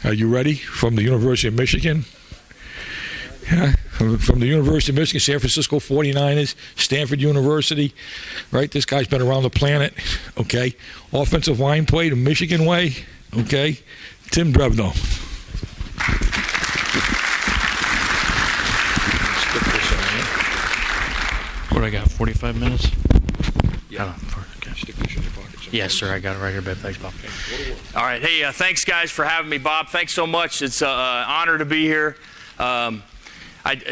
Are you ready? From the University of Michigan. Yeah, from the University of Michigan, San Francisco 49ers, Stanford University, right? This guy's been around the planet, okay? Offensive line play the Michigan way, okay? Tim Drevno. What do I got, 45 minutes? Yeah. Stick this in your pocket. Yes, sir, I got it right here, babe. Thanks, Bob. All right, hey, thanks, guys, for having me, Bob. Thanks so much. It's an honor to be here. I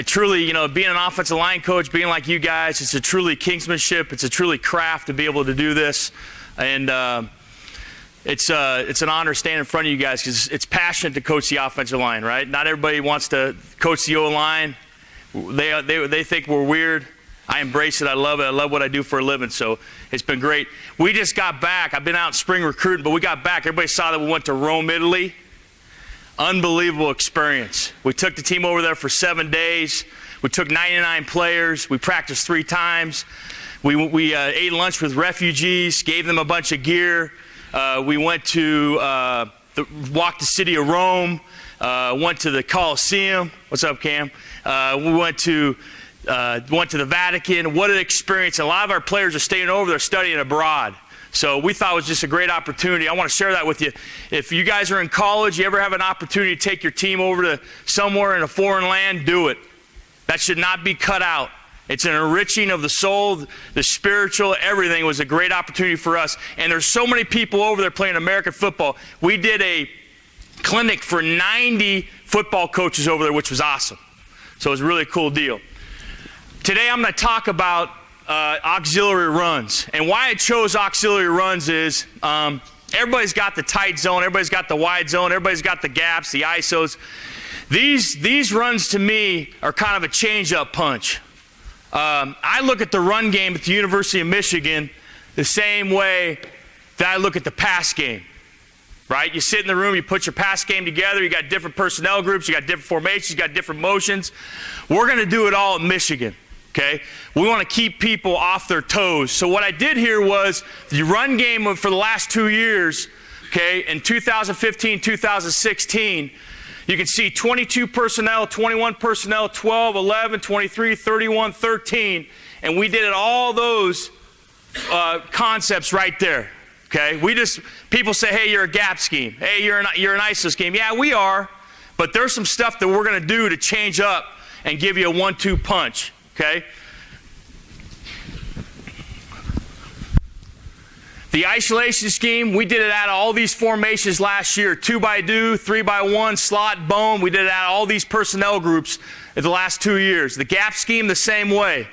truly, being an offensive line coach, being like you guys, it's a truly kingsmanship. It's a truly craft to be able to do this. And it's an honor standing in front of you guys because it's passionate to coach the offensive line, right? Not everybody wants to coach the O-line. They think we're weird. I embrace it. I love it. I love what I do for a living. So it's been great. We just got back. I've been out in spring recruiting, but we got back. Everybody saw that we went to Rome, Italy. Unbelievable experience. We took the team over there for 7 days. We took 99 players. We practiced 3 times. We ate lunch with refugees, gave them a bunch of gear. We went to walked the city of Rome, went to the Colosseum. What's up, Cam? We went to the Vatican. What an experience. A lot of our players are staying over there studying abroad. So we thought it was just a great opportunity. I want to share that with you. If you guys are in college, you ever have an opportunity to take your team over to somewhere in a foreign land, do it. That should not be cut out. It's an enriching of the soul, the spiritual, everything. It was a great opportunity for us. And there's so many people over there playing American football. We did a clinic for 90 football coaches over there, which was awesome. So it was a really cool deal. Today I'm going to talk about auxiliary runs. And why I chose auxiliary runs is everybody's got the tight zone, everybody's got the wide zone, everybody's got the gaps, the ISOs. These runs to me are kind of a change-up punch. I look at the run game at the University of Michigan the same way that I look at the pass game. Right? You sit in the room, you put your pass game together, you got different personnel groups, you got different formations, you got different motions. We're going to do it all at Michigan. Okay? We want to keep people off their toes. So what I did here was the run game for the last 2 years, okay, in 2015, 2016, you can see 22 personnel, 21 personnel, 12, 11, 23, 31, 13, and we did all those concepts right there. Okay? People say, hey, you're a gap scheme. Hey, you're an ISO scheme. Yeah, we are, but there's some stuff that we're going to do to change up and give you a 1-2 punch. Okay? The isolation scheme, we did it out of all these formations last year. 2x2, 3x1, slot, bone. We did it out of all these personnel groups in the last 2 years. The gap scheme, the same way.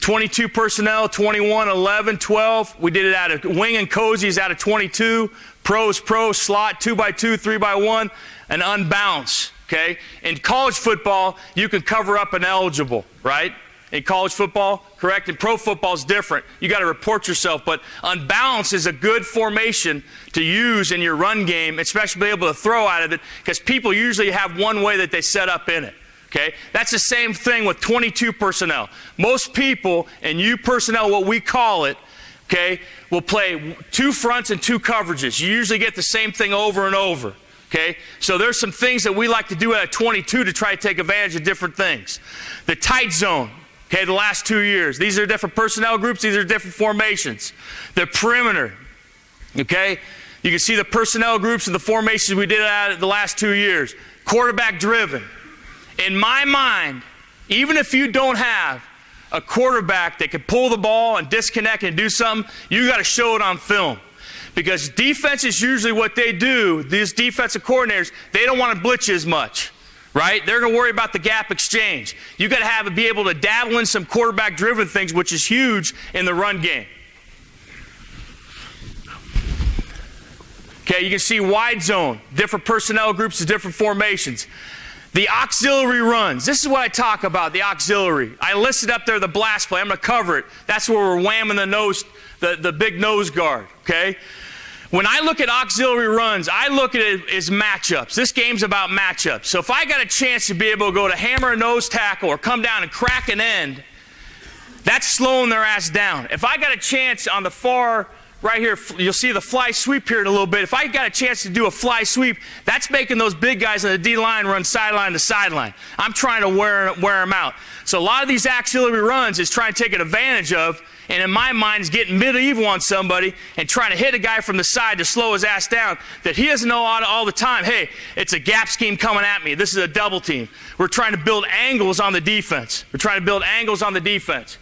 22 personnel, 21, 11, 12. We did it out of wing and cozies out of 22. Pros, slot, 2x2, 3x1, and unbounce. Okay? In college football, you can cover up an eligible, right? In college football, correct? In pro football is different. You got to report yourself, but unbalance is a good formation to use in your run game, especially be able to throw out of it, because people usually have one way that they set up in it. Okay? That's the same thing with 22 personnel. Most people, and U personnel, what we call it, okay, will play 2 fronts and 2 coverages. You usually get the same thing over and over. Okay? So there's some things that we like to do at 22 to try to take advantage of different things. The tight zone. Okay, the last 2 years. These are different personnel groups. These are different formations. The perimeter. Okay? You can see the personnel groups and the formations we did out the last 2 years. Quarterback driven. In my mind, even if you don't have a quarterback that can pull the ball and disconnect and do something, you got to show it on film. Because defense is usually what they do. These defensive coordinators, they don't want to blitz you as much. Right? They're going to worry about the gap exchange. You got to be able to dabble in some quarterback-driven things, which is huge in the run game. Okay, you can see wide zone, different personnel groups, different formations. The auxiliary runs. This is what I talk about, the auxiliary. I listed up there the blast play. I'm going to cover it. That's where we're whamming the nose, the big nose guard. Okay? When I look at auxiliary runs, I look at it as matchups. This game's about matchups. So if I got a chance to be able to go to hammer a nose tackle or come down and crack an end, that's slowing their ass down. If I got a chance on the far right here, you'll see the fly sweep here in a little bit. If I got a chance to do a fly sweep, that's making those big guys on the D line run sideline to sideline. I'm trying to wear them out. So a lot of these auxiliary runs is trying to take advantage of, and in my mind is getting medieval on somebody and trying to hit a guy from the side to slow his ass down that he doesn't know all the time, hey, it's a gap scheme coming at me. This is a double team. We're trying to build angles on the defense. We're trying to build angles on the defense.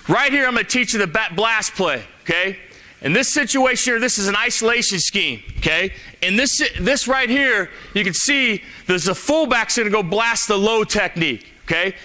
Right here, I'm going to teach you the blast play, okay? In this situation here, this is an isolation scheme, okay? In this right here, you can see there's a fullback's going to go blast the low technique, okay?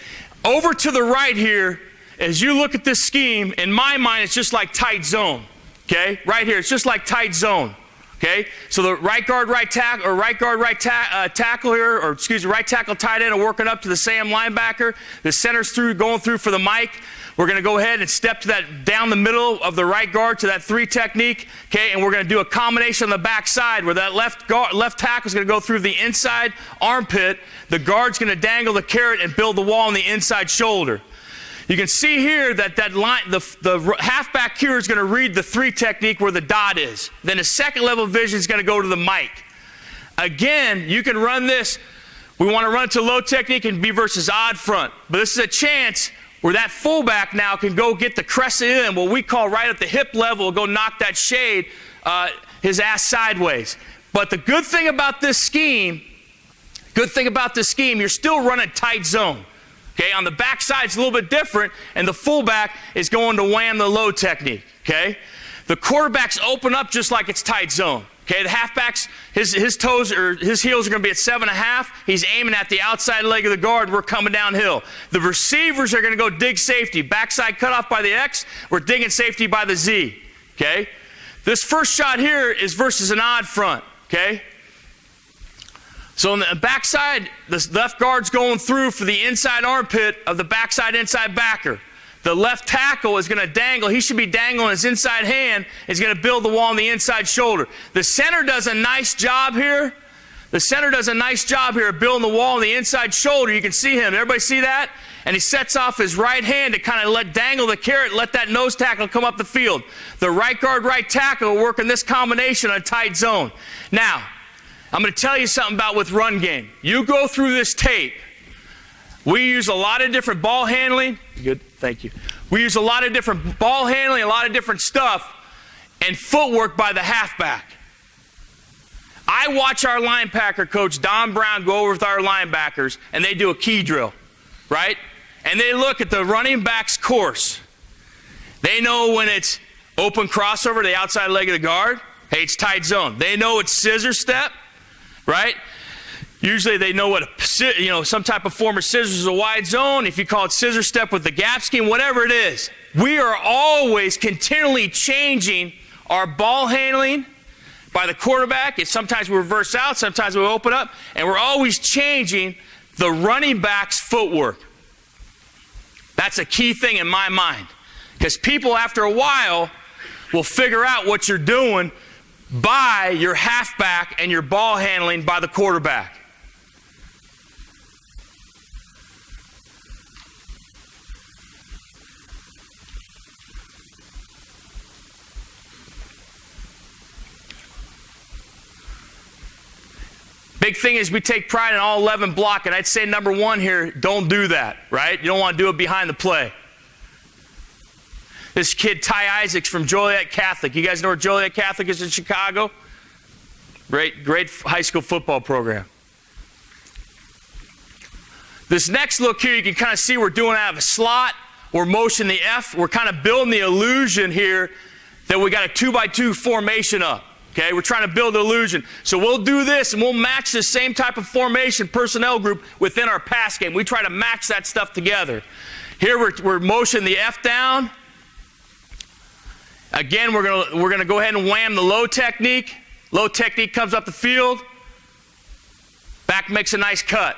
Over to the right here, as you look at this scheme, in my mind, it's just like tight zone, okay? Right here, it's just like tight zone, okay? So the right guard, right tackle, or right guard, right tackle here, or excuse me, right tackle, tight end are working up to the Sam linebacker. The center's going through for the Mike. We're going to go ahead and step to that down the middle of the right guard to that 3 technique, okay? And we're going to do a combination on the backside where that left tackle is going to go through the inside armpit. The guard's going to dangle the carrot and build the wall on the inside shoulder. You can see here that the halfback here is going to read the 3 technique where the dot is. Then the second level vision is going to go to the Mike. Again, you can run this. We want to run to low technique and be versus odd front. But this is a chance where that fullback now can go get the crescent in, what we call right at the hip level, go knock that shade, his ass sideways. But the good thing about this scheme, you're still running tight zone. Okay, on the backside it's a little bit different, and the fullback is going to wham the low technique. Okay, the quarterbacks open up just like it's tight zone. Okay, the halfbacks, his toes or his heels are going to be at 7.5. He's aiming at the outside leg of the guard. We're coming downhill. The receivers are going to go dig safety. Backside cut off by the X. We're digging safety by the Z. Okay, this first shot here is versus an odd front. Okay, so on the backside, the left guard's going through for the inside armpit of the backside inside backer. The left tackle is going to dangle. He should be dangling his inside hand. Is going to build the wall on the inside shoulder. The center does a nice job here. The center does a nice job here of building the wall on the inside shoulder. You can see him. Everybody see that? And he sets off his right hand to kind of dangle the carrot, let that nose tackle come up the field. The right guard, right tackle will work in this combination on a tight zone. Now, I'm going to tell you something about with run game. You go through this tape. We use a lot of different ball handling. Good, thank you. We use a lot of different ball handling, a lot of different stuff, and footwork by the halfback. I watch our linebacker coach, Don Brown, go over with our linebackers, and they do a key drill, right? And they look at the running back's course. They know when it's open crossover, the outside leg of the guard. Hey, it's tight zone. They know it's scissor step, right? Usually they know what some type of form of scissors is a wide zone. If you call it scissor step with the gap scheme, whatever it is. We are always continually changing our ball handling by the quarterback. Sometimes we reverse out, sometimes we open up, and we're always changing the running back's footwork. That's a key thing in my mind. Because people after a while will figure out what you're doing by your halfback and your ball handling by the quarterback. Big thing is we take pride in all 11 block, and I'd say number 1 here, don't do that, right? You don't want to do it behind the play. This kid, Ty Isaacs from Joliet Catholic. You guys know where Joliet Catholic is in Chicago? Great high school football program. This next look here, you can kind of see we're doing out of a slot. We're motioning the F. We're kind of building the illusion here that we got a 2x2 formation up. Okay, we're trying to build the illusion. So we'll do this and we'll match the same type of formation personnel group within our pass game. We try to match that stuff together. Here we're motioning the F down. Again, we're gonna go ahead and wham the low technique. Low technique comes up the field. Back makes a nice cut.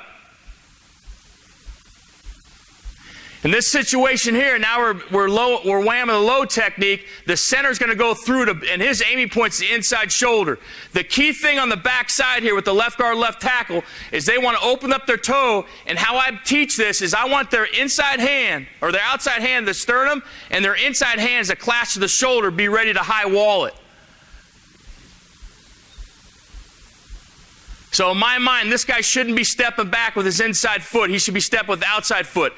In this situation here, now we're whamming the low technique. The center's going to go through and his aiming point's the inside shoulder. The key thing on the back side here with the left guard, left tackle is they want to open up their toe. And how I teach this is I want their inside hand or their outside hand, the sternum, and their inside hands that clasp to the shoulder, be ready to high wall it. So in my mind, this guy shouldn't be stepping back with his inside foot. He should be stepping with the outside foot.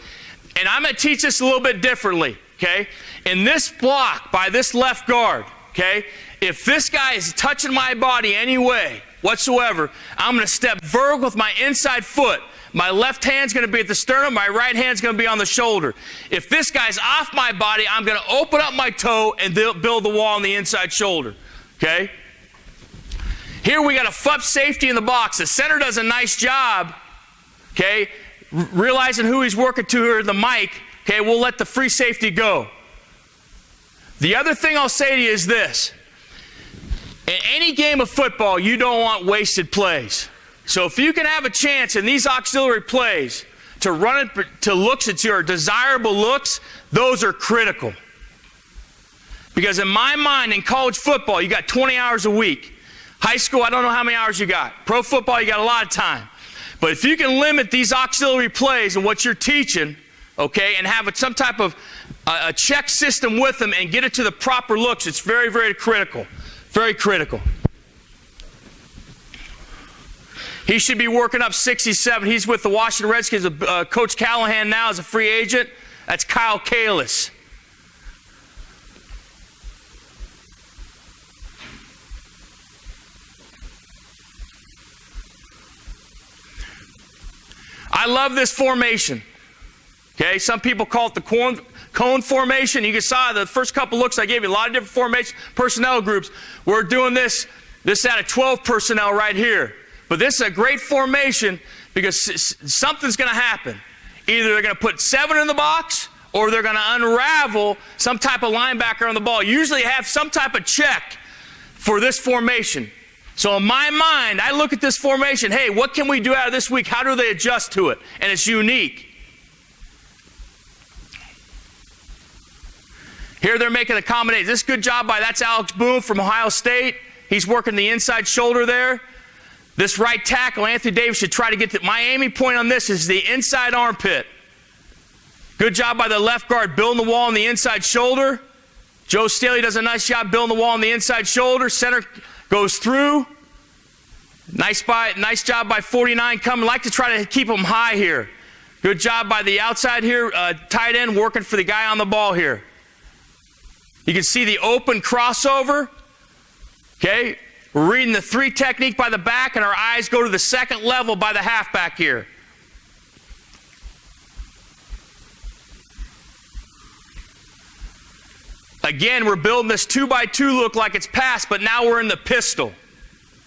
And I'm going to teach this a little bit differently, okay? In this block by this left guard, okay, if this guy is touching my body any way whatsoever, I'm going to step vertical with my inside foot. My left hand's going to be at the sternum. My right hand's going to be on the shoulder. If this guy's off my body, I'm going to open up my toe and build the wall on the inside shoulder, okay? Here we got a FUP safety in the box. The center does a nice job, okay, realizing who he's working to here, the mic, okay, we'll let the free safety go. The other thing I'll say to you is this. In any game of football, you don't want wasted plays. So if you can have a chance in these auxiliary plays to run it to looks that your desirable looks, those are critical. Because in my mind, in college football, you got 20 hours a week. High school, I don't know how many hours you got. Pro football, you got a lot of time. But if you can limit these auxiliary plays and what you're teaching, okay, and have some type of a check system with them and get it to the proper looks, it's very, very critical. Very critical. He should be working up 67. He's with the Washington Redskins. Coach Callahan now is a free agent. That's Kyle Kalis. I love this formation. Okay, some people call it the cone formation. You saw the first couple looks I gave you, a lot of different formation personnel groups. We're doing this out of 12 personnel right here. But this is a great formation because something's going to happen. Either they're going to put 7 in the box or they're going to unravel some type of linebacker on the ball. Usually have some type of check for this formation. So in my mind, I look at this formation, hey, what can we do out of this week? How do they adjust to it? And it's unique. Here they're making a combination. This is a good job that's Alex Boone from Ohio State. He's working the inside shoulder there. This right tackle, Anthony Davis, should try to get my aiming point on this is the inside armpit. Good job by the left guard building the wall on the inside shoulder. Joe Staley does a nice job building the wall on the inside shoulder. Center goes through. Nice job by 49 coming. Like to try to keep them high here. Good job by the outside here, tight end working for the guy on the ball here. You can see the open crossover. Okay, we're reading the 3 technique by the back, and our eyes go to the second level by the halfback here. Again, we're building this 2x2 look like it's passed, but now we're in the pistol.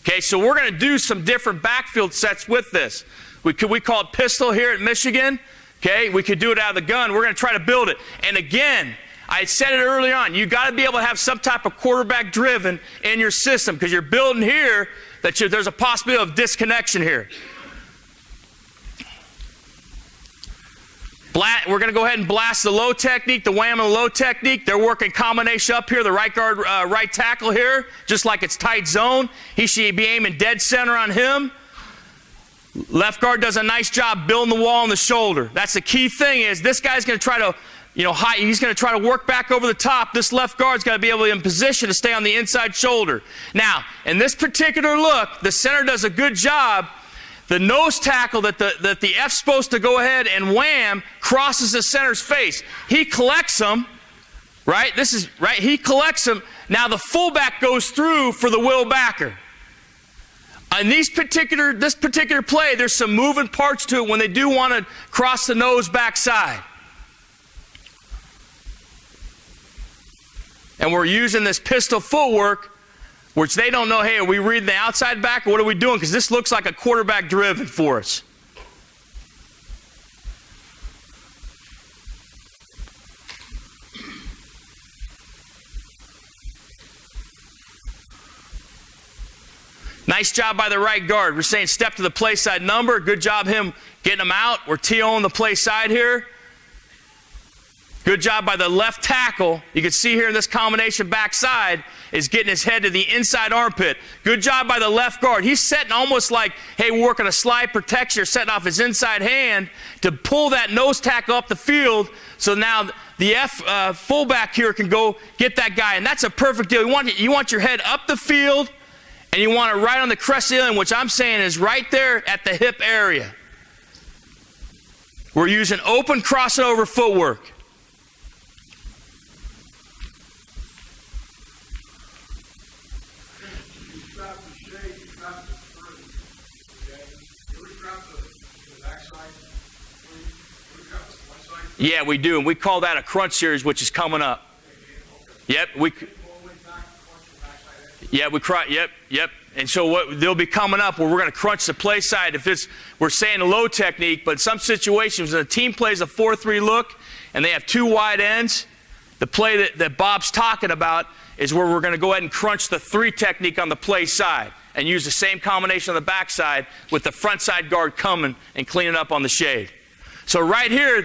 Okay, so we're going to do some different backfield sets with this. We call it pistol here at Michigan. Okay, we could do it out of the gun. We're going to try to build it. And again, I said it early on, you got to be able to have some type of quarterback driven in your system because you're building here that there's a possibility of disconnection here. We're going to go ahead and blast the low technique, the wham and the low technique. They're working combination up here, the right guard, right tackle here, just like it's tight zone. He should be aiming dead center on him. Left guard does a nice job building the wall on the shoulder. That's the key thing is this guy's going to try to, he's going to try to work back over the top. This left guard's got to be able to be in position to stay on the inside shoulder. Now, in this particular look, the center does a good job. The nose tackle that the F's supposed to go ahead and wham crosses the center's face. He collects them, right? This is right. He collects them. Now the fullback goes through for the will backer. On this particular play, there's some moving parts to it when they do want to cross the nose backside. And we're using this pistol footwork, which they don't know, hey, are we reading the outside back or what are we doing? Because this looks like a quarterback driven for us. Nice job by the right guard. We're saying step to the play side number. Good job him getting him out. We're TOing the play side here. Good job by the left tackle. You can see here in this combination backside is getting his head to the inside armpit. Good job by the left guard. He's setting almost like, hey, we're working a slide protection, or setting off his inside hand to pull that nose tackle up the field. So now the fullback here can go get that guy. And that's a perfect deal. You want your head up the field, and you want it right on the crest of the alien, which I'm saying is right there at the hip area. We're using open crossover footwork. Yeah, we do, and we call that a crunch series, which is coming up. Yep, Yep. And so what they'll be coming up where we're going to crunch the play side. We're saying a low technique, but some situations when a team plays a 4-3 look and they have two wide ends, the play that Bob's talking about is where we're going to go ahead and crunch the 3 technique on the play side and use the same combination on the back side with the front side guard coming and cleaning up on the shade. So right here,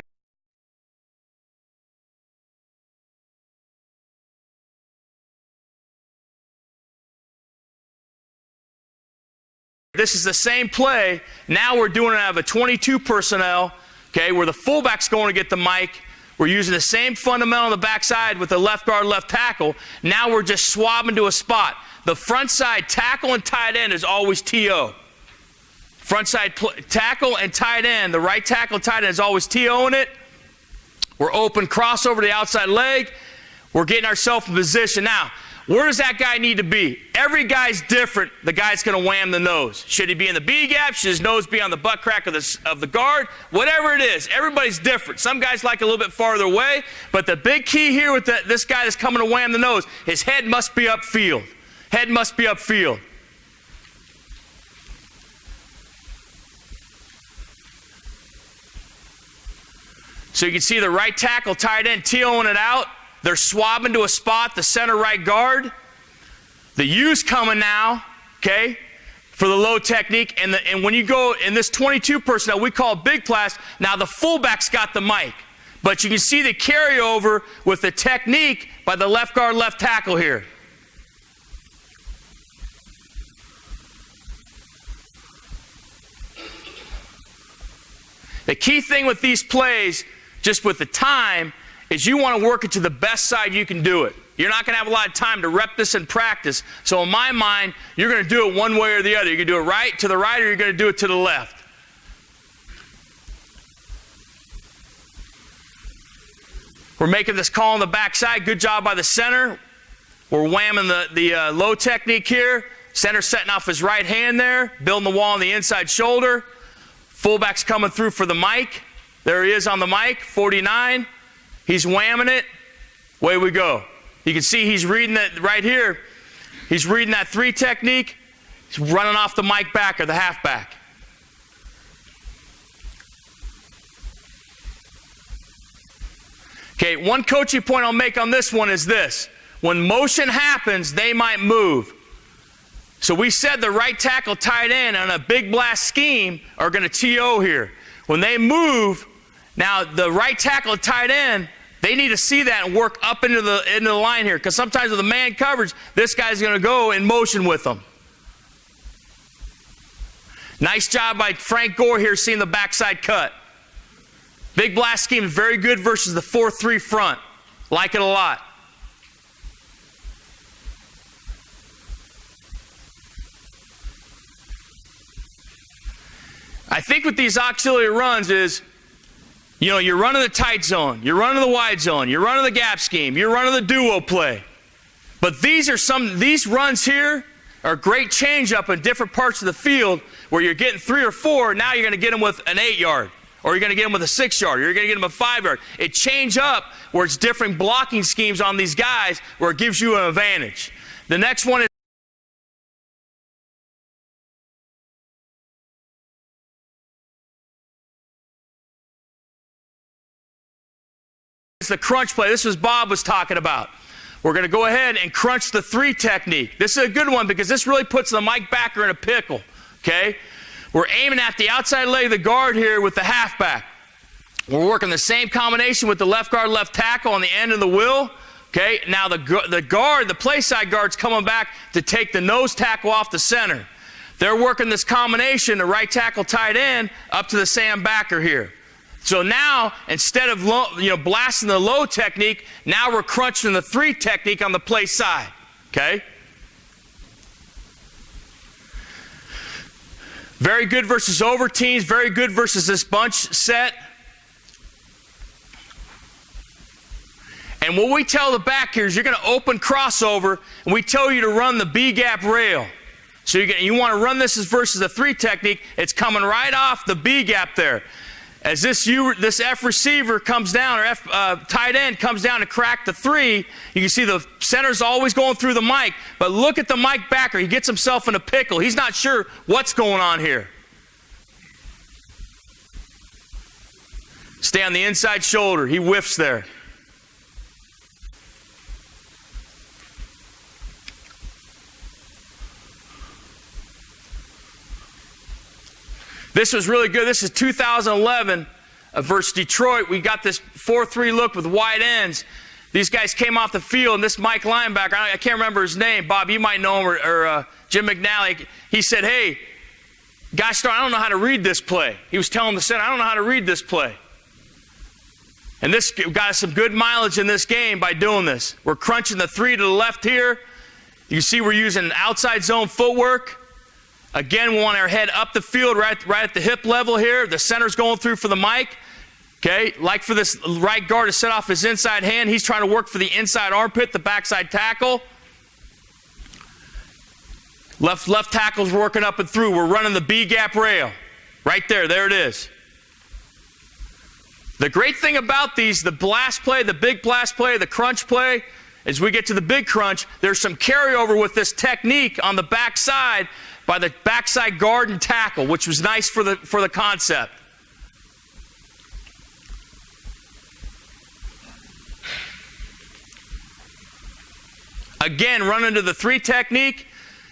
this is the same play. Now we're doing it out of a 22 personnel, okay, where the fullback's going to get the mic. We're using the same fundamental on the backside with the left guard, left tackle. Now we're just swabbing to a spot. The front side tackle and tight end is always TO. Front side tackle and tight end, the right tackle, tight end is always TO in it. We're open crossover to the outside leg. We're getting ourselves in position. Now, where does that guy need to be? Every guy's different. The guy's going to wham the nose. Should he be in the B gap? Should his nose be on the butt crack of the guard? Whatever it is, everybody's different. Some guys like a little bit farther away, but the big key here with this guy that's coming to wham the nose, his head must be upfield. Head must be upfield. So you can see the right tackle, tight end, TOing it out. They're swabbing to a spot, the center right guard. The U's coming now, okay, for the low technique. And when you go in this 22 personnel, we call it big blast. Now the fullback's got the mic. But you can see the carryover with the technique by the left guard, left tackle here. The key thing with these plays, just with the time, is you want to work it to the best side you can do it. You're not going to have a lot of time to rep this in practice. So in my mind, you're going to do it one way or the other. You're going to do it right to the right, or you're going to do it to the left. We're making this call on the backside. Good job by the center. We're whamming the low technique here. Center setting off his right hand there, building the wall on the inside shoulder. Fullback's coming through for the mic. There he is on the mic, 49. He's whamming it. Away we go. You can see he's reading that right here. He's reading that 3 technique. He's running off the mic back or the halfback. Okay, one coaching point I'll make on this one is this. When motion happens, they might move. So we said the right tackle, tight end on a big blast scheme are going to TO here. When they move, now the right tackle and tight end, they need to see that and work up into the line here, because sometimes with the man coverage, this guy's going to go in motion with them. Nice job by Frank Gore here seeing the backside cut. Big blast scheme is very good versus the 4-3 front. Like it a lot. I think with these auxiliary runs is, you know, you're running the tight zone, you're running the wide zone, you're running the gap scheme, you're running the duo play. But these runs here are a great change up in different parts of the field where you're getting 3 or 4, now you're going to get them with an 8-yard, or you're going to get them with a 6-yard, or you're going to get them a 5-yard. It change up where it's different blocking schemes on these guys where it gives you an advantage. The next one is the crunch play. This is Bob was talking about. We're going to go ahead and crunch the 3 technique. This is a good one because this really puts the Mike backer in a pickle. Okay? We're aiming at the outside leg of the guard here with the halfback. We're working the same combination with the left guard, left tackle on the end of the wheel. Okay, now the guard, the play side guard's coming back to take the nose tackle off the center. They're working this combination, the right tackle, tight end, up to the Sam backer here. So now, instead of blasting the low technique, now we're crunching the 3 technique on the play side. Okay? Very good versus over teams, very good versus this bunch set. And what we tell the back here is you're going to open crossover, and we tell you to run the B-gap rail. So you want to run this as versus the 3 technique. It's coming right off the B-gap there. As this F receiver comes down, or F tight end comes down to crack the 3, you can see the center's always going through the mic. But look at the mic backer. He gets himself in a pickle. He's not sure what's going on here. Stay on the inside shoulder. He whiffs there. This was really good. This is 2011 versus Detroit. We got this 4-3 look with wide ends. These guys came off the field, and this Mike linebacker, I can't remember his name. Bob, you might know him, or Jim McNally. He said, hey, gosh darn, I don't know how to read this play. He was telling the center, I don't know how to read this play. And this got us some good mileage in this game by doing this. We're crunching the 3 to the left here. You see we're using outside zone footwork. Again, we want our head up the field right at the hip level here. The center's going through for the mic. Okay, like for this right guard to set off his inside hand, he's trying to work for the inside armpit, the backside tackle. Left tackle's working up and through. We're running the B-gap rail. Right there it is. The great thing about these, the blast play, the big blast play, the crunch play, as we get to the big crunch, there's some carryover with this technique on the backside by the backside guard and tackle, which was nice for the concept. Again, running to the 3 technique.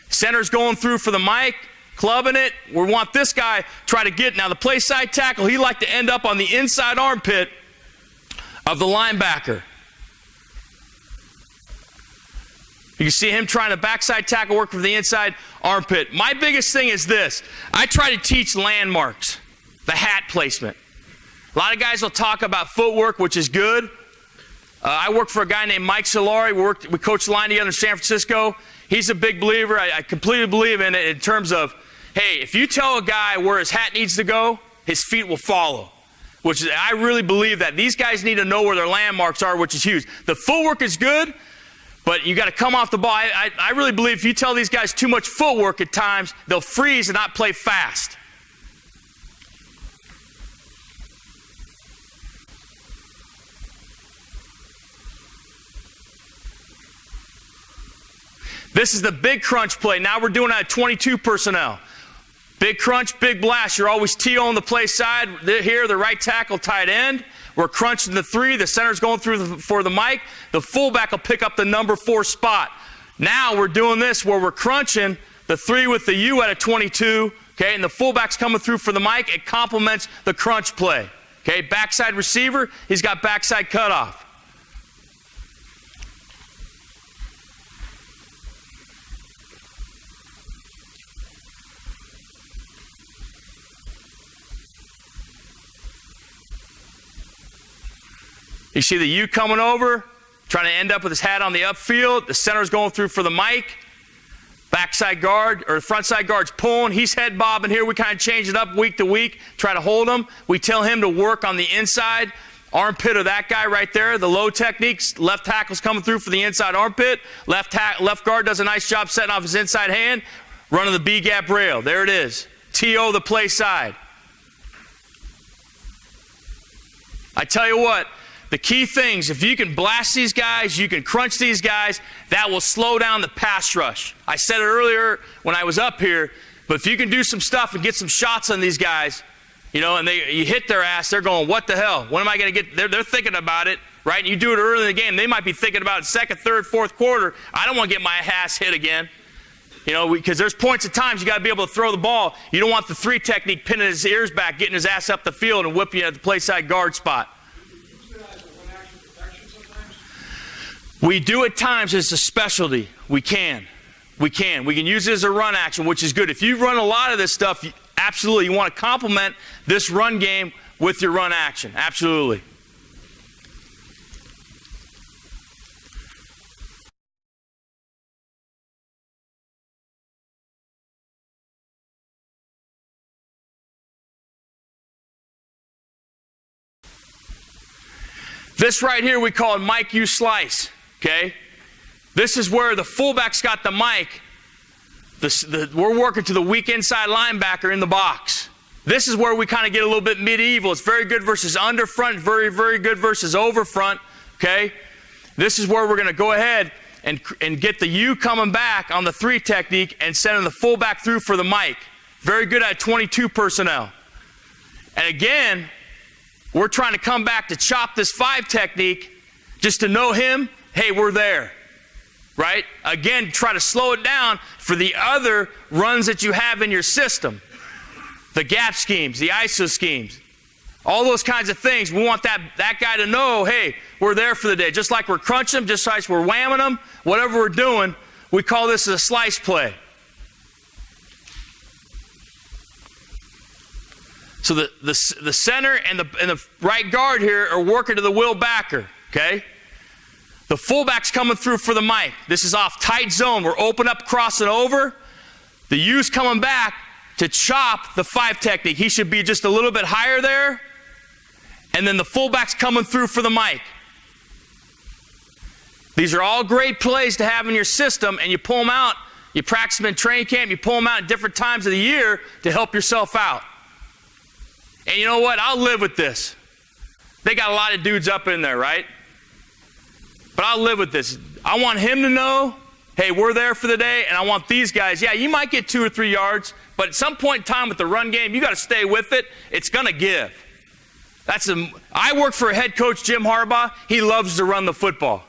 Center's going through for the mic, clubbing it. We want this guy try to get, now the play side tackle, he like to end up on the inside armpit of the linebacker. You can see him trying to backside tackle work for the inside armpit. My biggest thing is this. I try to teach landmarks, the hat placement. A lot of guys will talk about footwork, which is good. I work for a guy named Mike Solari. We coached the line together in San Francisco. He's a big believer. I completely believe in it in terms of, hey, if you tell a guy where his hat needs to go, his feet will follow. Which is, I really believe that. These guys need to know where their landmarks are, which is huge. The footwork is good, but you got to come off the ball. I really believe if you tell these guys too much footwork at times, they'll freeze and not play fast. This is the big crunch play. Now we're doing it at 22 personnel. Big crunch, big blast. You're always TO on the play side. Here, the right tackle, tight end. We're crunching the 3. The center's going through for the mic. The fullback will pick up the number 4 spot. Now we're doing this where we're crunching the 3 with the U at a 22. Okay, and the fullback's coming through for the mic. It complements the crunch play. Okay, backside receiver, he's got backside cutoff. You see the U coming over, trying to end up with his hat on the upfield. The center's going through for the mic. Backside guard, or front side guard's pulling. He's head bobbing here. We kind of change it up week to week, try to hold him. We tell him to work on the inside armpit of that guy right there. The low techniques, left tackle's coming through for the inside armpit. Left guard does a nice job setting off his inside hand, running the B-gap rail. There it is. TO the play side. I tell you what, the key things, if you can blast these guys, you can crunch these guys, that will slow down the pass rush. I said it earlier when I was up here, but if you can do some stuff and get some shots on these guys, you know, and you hit their ass, they're going, what the hell? When am I going to get, they're thinking about it, right? And you do it early in the game, they might be thinking about it second, third, fourth quarter. I don't want to get my ass hit again. You know, because there's points at times you got to be able to throw the ball. You don't want the 3 technique pinning his ears back, getting his ass up the field and whipping you at the play side guard spot. We do at times as a specialty. We can. We can use it as a run action, which is good. If you run a lot of this stuff, absolutely, you want to complement this run game with your run action. Absolutely. This right here we call it Mike U slice, okay? This is where the fullback's got the mic. We're working to the weak inside linebacker in the box. This is where we kind of get a little bit medieval. It's very good versus under front, very, very good versus over front, okay? This is where we're going to go ahead and get the U coming back on the 3 technique and sending the fullback through for the mic. Very good at 22 personnel. And again, we're trying to come back to chop this 5 technique just to know him, hey, we're there, right? Again, try to slow it down for the other runs that you have in your system. The gap schemes, the ISO schemes, all those kinds of things. We want that guy to know, hey, we're there for the day. Just like we're crunching them, just like we're whamming them, whatever we're doing, we call this a slice play. So the center and the right guard here are working to the will backer, okay? The fullback's coming through for the mic. This is off tight zone. We're open up, crossing over. The U's coming back to chop the 5 technique. He should be just a little bit higher there. And then the fullback's coming through for the mic. These are all great plays to have in your system, and you pull them out. You practice them in training camp. You pull them out at different times of the year to help yourself out. And you know what? I'll live with this. They got a lot of dudes up in there, right? But I'll live with this. I want him to know, hey, we're there for the day, and I want these guys, yeah, you might get 2 or 3 yards, but at some point in time with the run game, you got to stay with it. It's going to give. I work for a head coach, Jim Harbaugh. He loves to run the football.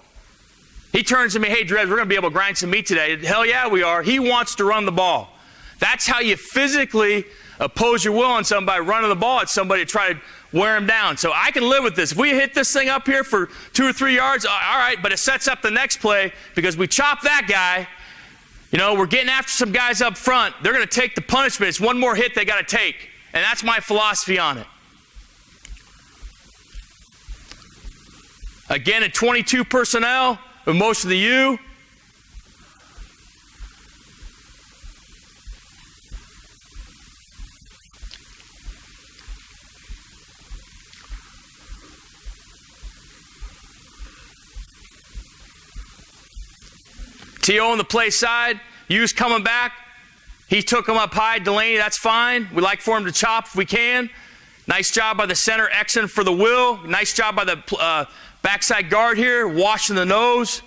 He turns to me, hey, Drev, we're going to be able to grind some meat today. Hell yeah, we are. He wants to run the ball. That's how you physically oppose your will on somebody, running the ball at somebody to try to wear him down. So I can live with this. If we hit this thing up here for 2 or 3 yards, all right, but it sets up the next play because we chop that guy. You know, we're getting after some guys up front. They're going to take the punishment. It's one more hit they got to take. And that's my philosophy on it. Again, at 22 personnel, with most of the U. T.O. on the play side, U's coming back. He took him up high. Delaney, that's fine. We like for him to chop if we can. Nice job by the center, Exon for the will. Nice job by the backside guard here, washing the nose.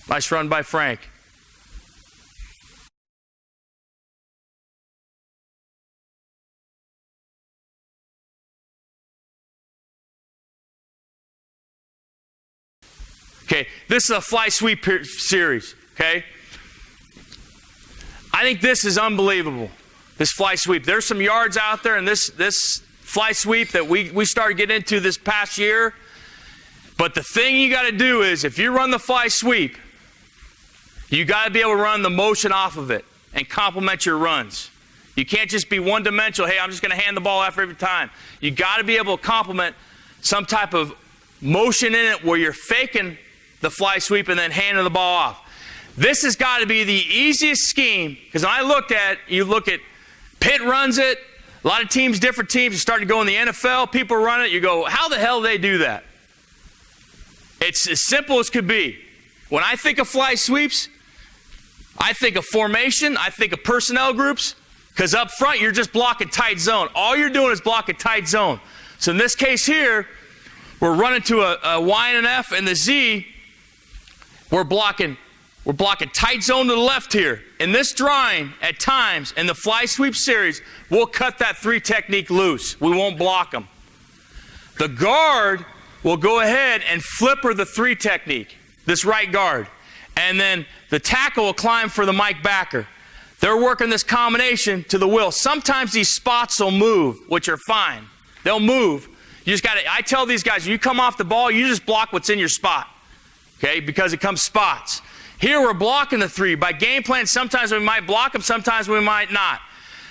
Nice run by Frank. Okay, this is a fly sweep series, okay? I think this is unbelievable, this fly sweep. There's some yards out there in this fly sweep that we started getting into this past year. But the thing you got to do is, if you run the fly sweep, you got to be able to run the motion off of it and complement your runs. You can't just be one-dimensional, hey, I'm just going to hand the ball off every time. You got to be able to complement some type of motion in it where you're faking the fly sweep and then handing the ball off. This has got to be the easiest scheme, because when I looked at, you look at Pitt runs it, a lot of teams, different teams are starting to go in the NFL, people run it, you go, how the hell do they do that? It's as simple as could be. When I think of fly sweeps, I think of formation, I think of personnel groups, because up front you're just blocking tight zone. All you're doing is blocking tight zone. So in this case here, we're running to a Y and an F and the Z. We're blocking We're blocking tight zone to the left here. In this drawing, at times, in the fly sweep series, we'll cut that 3 technique loose. We won't block them. The guard will go ahead and flipper the 3 technique, this right guard. And then the tackle will climb for the Mike backer. They're working this combination to the will. Sometimes these spots will move, which are fine. They'll move. You just got to, I tell these guys, when you come off the ball, you just block what's in your spot. Okay? Because it comes spots. Here we're blocking the 3. By game plan, sometimes we might block them, sometimes we might not.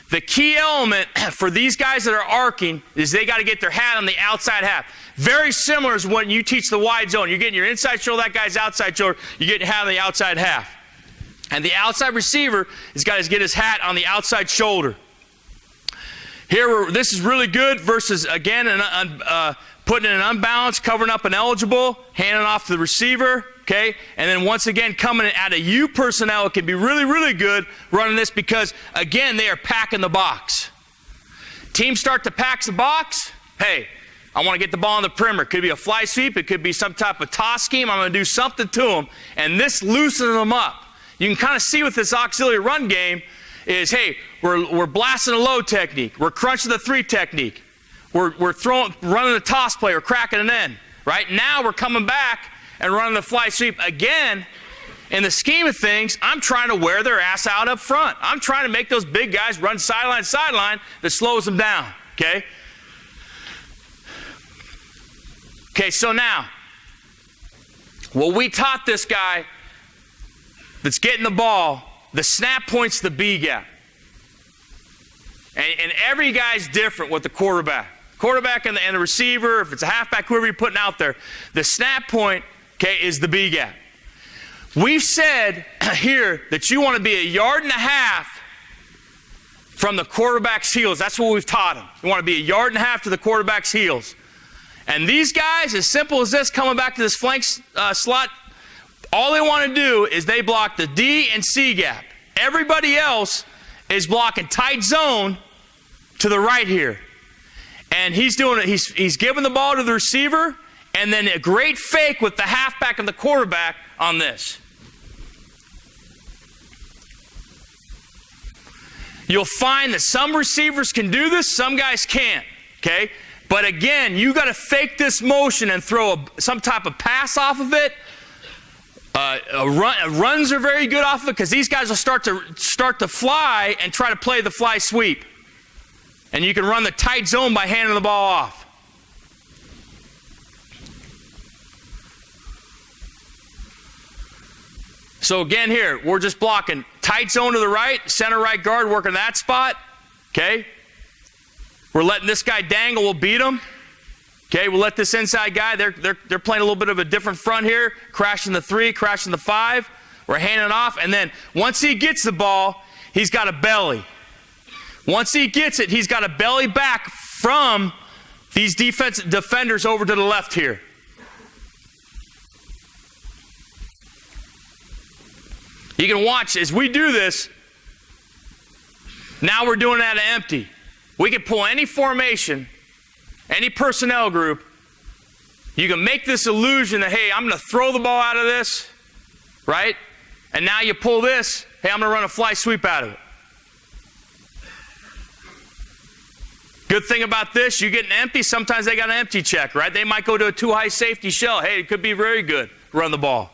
The key element for these guys that are arcing is they got to get their hat on the outside half. Very similar as when you teach the wide zone. You're getting your inside shoulder, that guy's outside shoulder, you're getting your hat on the outside half. And the outside receiver has got to get his hat on the outside shoulder. Here, this is really good versus, again, putting in an unbalanced, covering up an eligible, handing off to the receiver. Okay, and then once again, coming at a U personnel, it can be really, really good running this because, again, they are packing the box. Teams start to pack the box. Hey, I want to get the ball on the perimeter. It could be a fly sweep. It could be some type of toss scheme. I'm going to do something to them, and this loosens them up. You can kind of see with this auxiliary run game is, hey, we're blasting a low technique. We're crunching the 3 technique. We're running the toss play. We're cracking an end. Right now, we're coming back and running the fly sweep. Again, in the scheme of things, I'm trying to wear their ass out up front. I'm trying to make those big guys run sideline, sideline that slows them down, okay? Okay, so now, what we taught this guy that's getting the ball, the snap point's the B gap. And every guy's different with the quarterback. Quarterback and the receiver, if it's a halfback, whoever you're putting out there, the snap point, okay, is the B gap. We've said here that you want to be 1.5 yards from the quarterback's heels. That's what we've taught them. You want to be 1.5 yards to the quarterback's heels. And these guys, as simple as this, coming back to this flank slot, all they want to do is they block the D and C gap. Everybody else is blocking tight zone to the right here. And he's doing it. He's giving the ball to the receiver, and then a great fake with the halfback and the quarterback on this. You'll find that some receivers can do this, some guys can't, okay? But again, you got to fake this motion and throw some type of pass off of it. Runs are very good off of it because these guys will start to fly and try to play the fly sweep. And you can run the tight zone by handing the ball off. So again here, we're just blocking tight zone to the right, center right guard working that spot. Okay? We're letting this guy dangle, we'll beat him. Okay, we'll let this inside guy, they're playing a little bit of a different front here, crashing the 3, crashing the 5. We're handing it off, and then once he gets the ball, he's got a belly. Once he gets it, he's got a belly back from these defenders over to the left here. You can watch as we do this. Now we're doing it at an empty. We can pull any formation, any personnel group. You can make this illusion that, hey, I'm going to throw the ball out of this, right? And now you pull this, hey, I'm going to run a fly sweep out of it. Good thing about this, you get an empty, sometimes they got an empty check, right? They might go to a too high safety shell. Hey, it could be very good. Run the ball.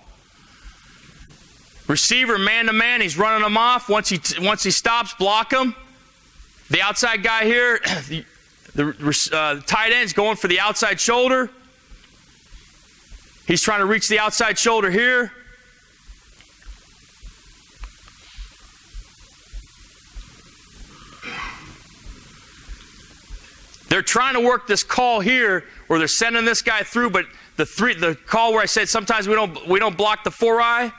Receiver, man-to-man, he's running them off. Once he stops, block him. The outside guy here, the tight end's going for the outside shoulder. He's trying to reach the outside shoulder here. They're trying to work this call here where they're sending this guy through, but the call where I said sometimes we don't block the 4-eye,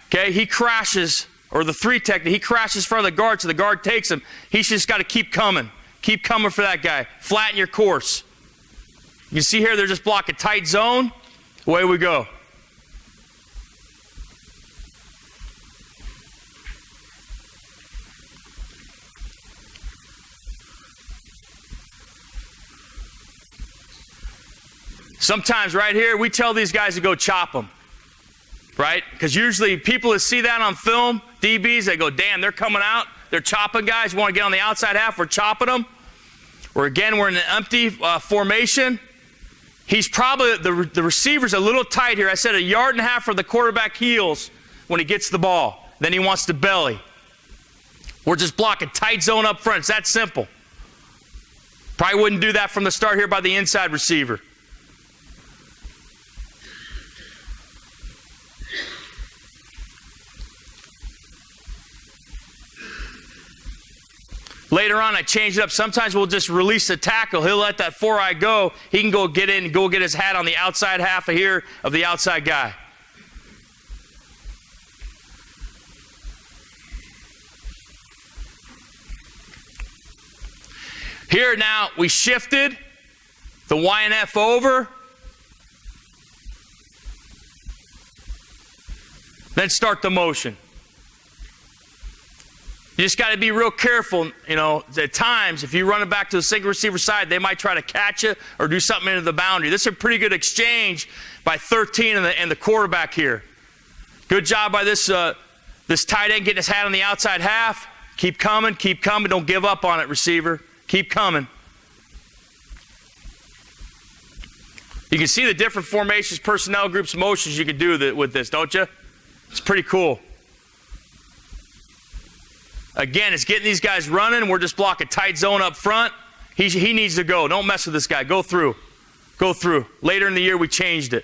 okay, he crashes, or the 3 technique, he crashes in front of the guard, so the guard takes him. He's just got to keep coming. Keep coming for that guy. Flatten your course. You can see here they're just blocking tight zone. Away we go. Sometimes right here, we tell these guys to go chop them. right? Because usually people that see that on film, DBs, they go, damn, they're coming out. They're chopping guys. Want to get on the outside half. We're chopping them. Or again, we're in an empty formation. He's probably, the receiver's a little tight here. I said 1.5 yards for the quarterback heels when he gets the ball. Then he wants to belly. We're just blocking tight zone up front. It's that simple. Probably wouldn't do that from the start here by the inside receiver. Later on, I change it up. Sometimes we'll just release the tackle. He'll let that 4-eye go. He can go get in and go get his hat on the outside half of here of the outside guy. Here now, we shifted the YNF over. Then start the motion. You just got to be real careful, at times, if you run it back to the single receiver side, they might try to catch it or do something into the boundary. This is a pretty good exchange by 13 and the quarterback here. Good job by this tight end getting his hat on the outside half. Keep coming. Don't give up on it, receiver. Keep coming. You can see the different formations, personnel groups, motions you can do with this, don't you? It's pretty cool. Again, it's getting these guys running. We're just blocking tight zone up front. He needs to go. Don't mess with this guy. Go through. Later in the year, we changed it.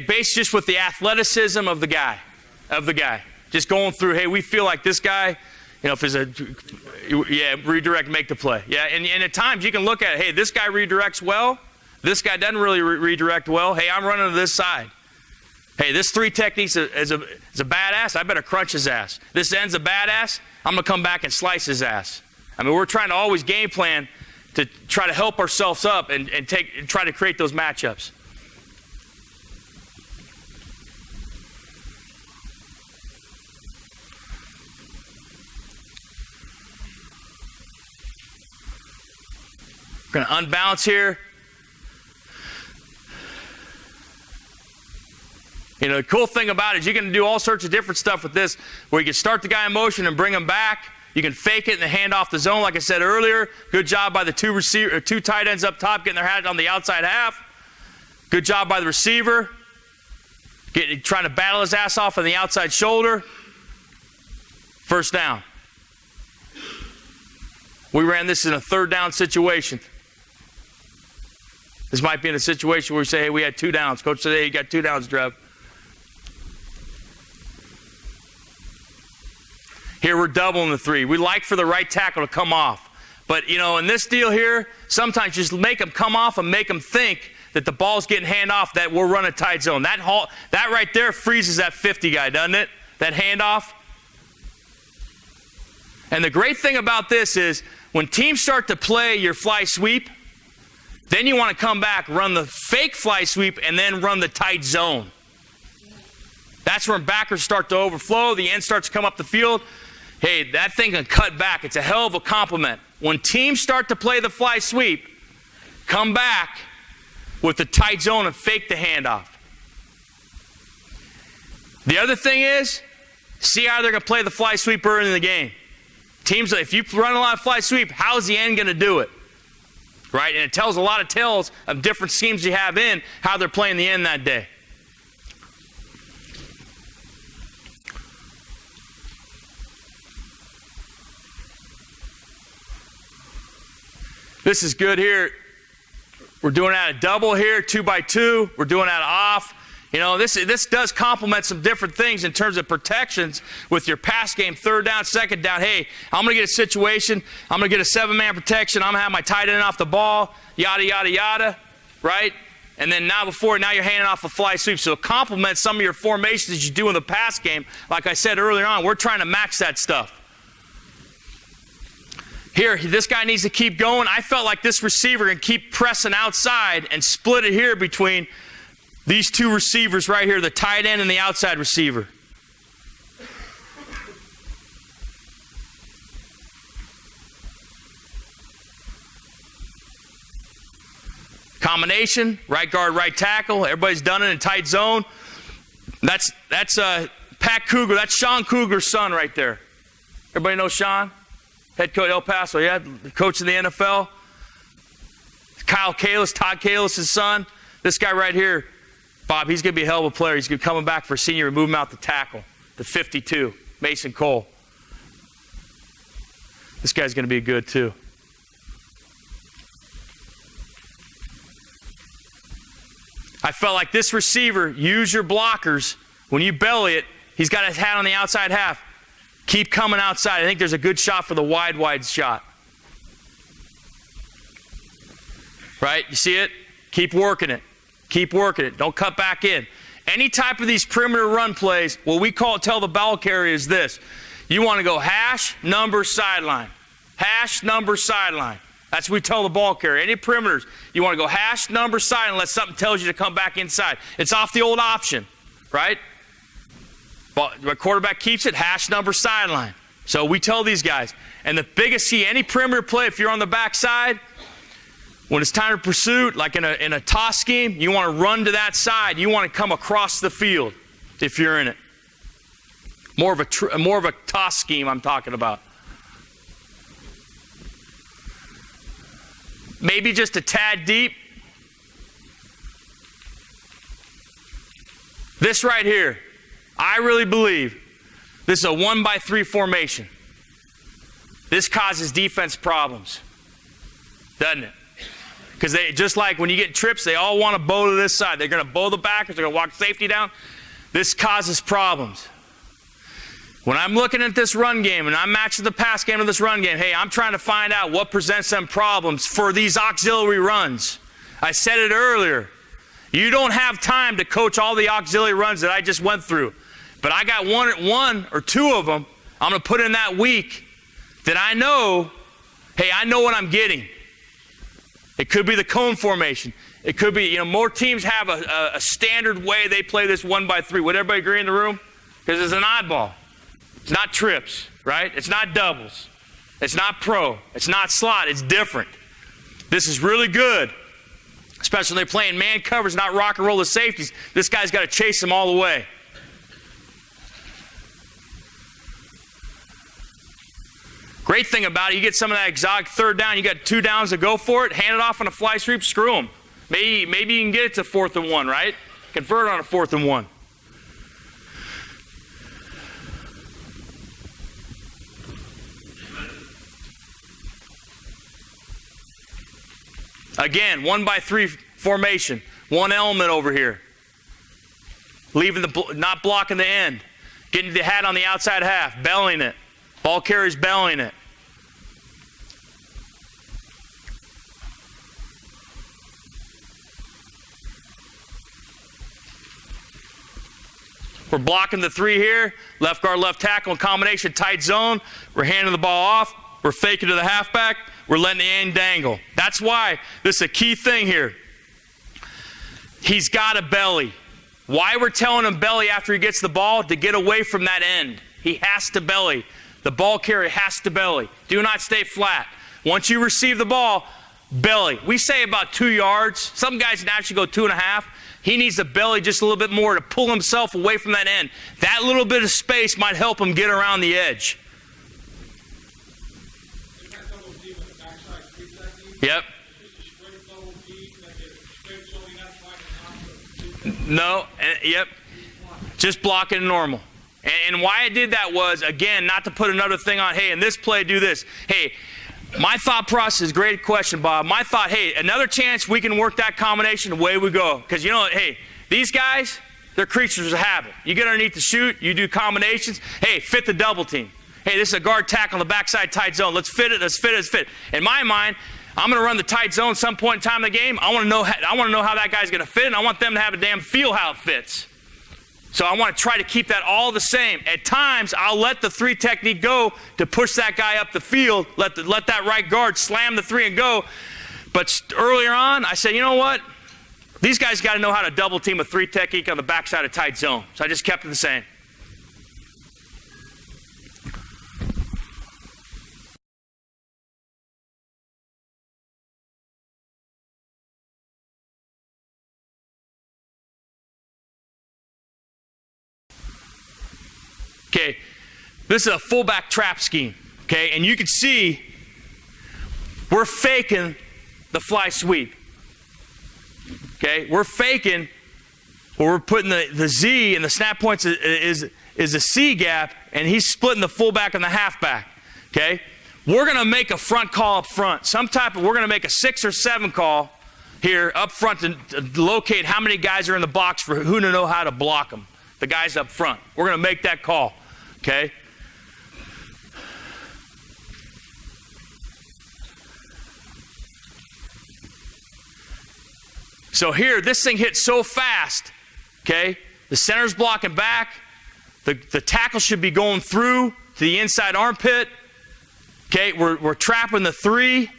Based just with the athleticism of the guy. Just going through, hey, we feel like this guy, if there's redirect, make the play. Yeah, and at times you can look at it, hey, this guy redirects well. This guy doesn't really redirect well. Hey, I'm running to this side. Hey, this 3 techniques is a badass. I better crunch his ass. This end's a badass. I'm going to come back and slice his ass. I mean, we're trying to always game plan to try to help ourselves up and try to create those matchups. We're going to unbalance here. The cool thing about it is you can do all sorts of different stuff with this, where you can start the guy in motion and bring him back. You can fake it and hand off the zone, like I said earlier. Good job by the two tight ends up top getting their hat on the outside half. Good job by the receiver, trying to battle his ass off on the outside shoulder. First down. We ran this in a 3rd down situation. This might be in a situation where we say, hey, we had 2 downs. Coach said, hey, you got 2 downs, Drev. Here we're doubling the 3. We like for the right tackle to come off. But, in this deal here, sometimes just make them come off and make them think that the ball's getting handoff, that we're running tight zone. That right there freezes that 50 guy, doesn't it? That handoff. And the great thing about this is when teams start to play your fly sweep, then you want to come back, run the fake fly sweep, and then run the tight zone. That's when backers start to overflow. The end starts to come up the field. Hey, that thing can cut back. It's a hell of a compliment. When teams start to play the fly sweep, come back with the tight zone and fake the handoff. The other thing is, see how they're going to play the fly sweep early in the game. Teams, if you run a lot of fly sweep, how's the end going to do it? Right? And it tells a lot of tales of different schemes you have in how they're playing the end that day. This is good here. We're doing out of double here, 2x2. We're doing out of off. This does complement some different things in terms of protections with your pass game, 3rd down, 2nd down. Hey, I'm going to get a situation. I'm going to get a 7-man protection. I'm going to have my tight end off the ball, yada, yada, yada, right? And then now you're handing off a fly sweep. So it complements some of your formations that you do in the pass game. Like I said earlier on, we're trying to match that stuff. Here, this guy needs to keep going. I felt like this receiver can keep pressing outside and split it here between these 2 receivers right here, the tight end and the outside receiver. Combination, right guard, right tackle. Everybody's done it in tight zone. That's Pat Kugler. That's Sean Kugler's son right there. Everybody know Sean? Head coach El Paso, yeah, coach in the NFL. Kyle Kalis, Todd Kalis' son. This guy right here, Bob, he's going to be a hell of a player. He's going to be coming back for senior and move him out to tackle, the 52, Mason Cole. This guy's going to be good too. I felt like this receiver, use your blockers. When you belly it, he's got his hat on the outside half. Keep coming outside. I think there's a good shot for the wide shot. Right? You see it? Keep working it. Keep working it. Don't cut back in. Any type of these perimeter run plays, what we tell the ball carrier is this. You want to go hash, number, sideline. Hash, number, sideline. That's what we tell the ball carrier. Any perimeters, you want to go hash, number, sideline, unless something tells you to come back inside. It's off the old option, right? Well, the quarterback keeps it, hash, number, sideline. So we tell these guys. And the biggest key, any perimeter play, if you're on the backside, when it's time to pursue, like in a toss scheme, you want to run to that side. You want to come across the field if you're in it. More of a toss scheme I'm talking about. Maybe just a tad deep. This right here, I really believe this is a 1-by-3 formation. This causes defense problems, doesn't it? Because they, just like when you get trips, they all want to bow to this side. They're going to bow the backers. They're going to walk safety down. This causes problems. When I'm looking at this run game and I'm matching the pass game to this run game, hey, I'm trying to find out what presents them problems for these auxiliary runs. I said it earlier. You don't have time to coach all the auxiliary runs that I just went through. But I got one or two of them I'm going to put in that week that I know, hey, I know what I'm getting. It could be the cone formation. It could be, more teams have a standard way they play this 1-by-3. Would everybody agree in the room? Because it's an oddball. It's not trips, right? It's not doubles. It's not pro. It's not slot. It's different. This is really good, especially when they're playing man covers, not rock and roll the safeties. This guy's got to chase them all the way. Great thing about it, you get some of that exotic third down, you got 2 downs to go for it, hand it off on a fly sweep, screw them. Maybe you can get it to 4th and 1, right? Convert on a 4th and 1. Again, 1-by-3 formation. One element over here. Leaving not blocking the end. Getting the hat on the outside half. Bellying it. Ball carries bellying it. We're blocking the 3 here. Left guard, left tackle in combination, tight zone. We're handing the ball off. We're faking to the halfback. We're letting the end dangle. That's why this is a key thing here. He's got a belly. Why we're telling him belly after he gets the ball? To get away from that end. He has to belly. The ball carrier has to belly. Do not stay flat. Once you receive the ball, belly. We say about 2 yards. Some guys can actually go 2.5. He needs to belly just a little bit more to pull himself away from that end. That little bit of space might help him get around the edge. Yep. No, yep. Just blocking normal. And why I did that was, again, not to put another thing on, hey, in this play, do this. Hey, my thought process, great question, Bob. My thought, hey, another chance we can work that combination, away we go. Because, hey, these guys, they're creatures of habit. You get underneath the chute, you do combinations. Hey, fit the double team. Hey, this is a guard tackle on the backside tight zone. Let's fit it, let's fit it, let's fit it. In my mind, I'm going to run the tight zone some point in time in the game. I want to know how that guy's going to fit, and I want them to have a damn feel how it fits. So I want to try to keep that all the same. At times, I'll let the 3 technique go to push that guy up the field, let that right guard slam the 3 and go. But earlier on, I said, you know what? These guys got to know how to double team a 3 technique on the backside of tight zone. So I just kept it the same. Okay, this is a fullback trap scheme. Okay, and you can see we're faking the fly sweep. Okay, we're faking where we're putting the Z and the snap points is a C gap, and he's splitting the fullback and the halfback. Okay, we're going to make a front call up front. We're going to make a 6 or 7 call here up front to locate how many guys are in the box for who to know how to block them. The guys up front. We're going to make that call. Okay. So here, this thing hits so fast, okay? The center's blocking back. The tackle should be going through to the inside armpit. Okay, we're trapping the 3.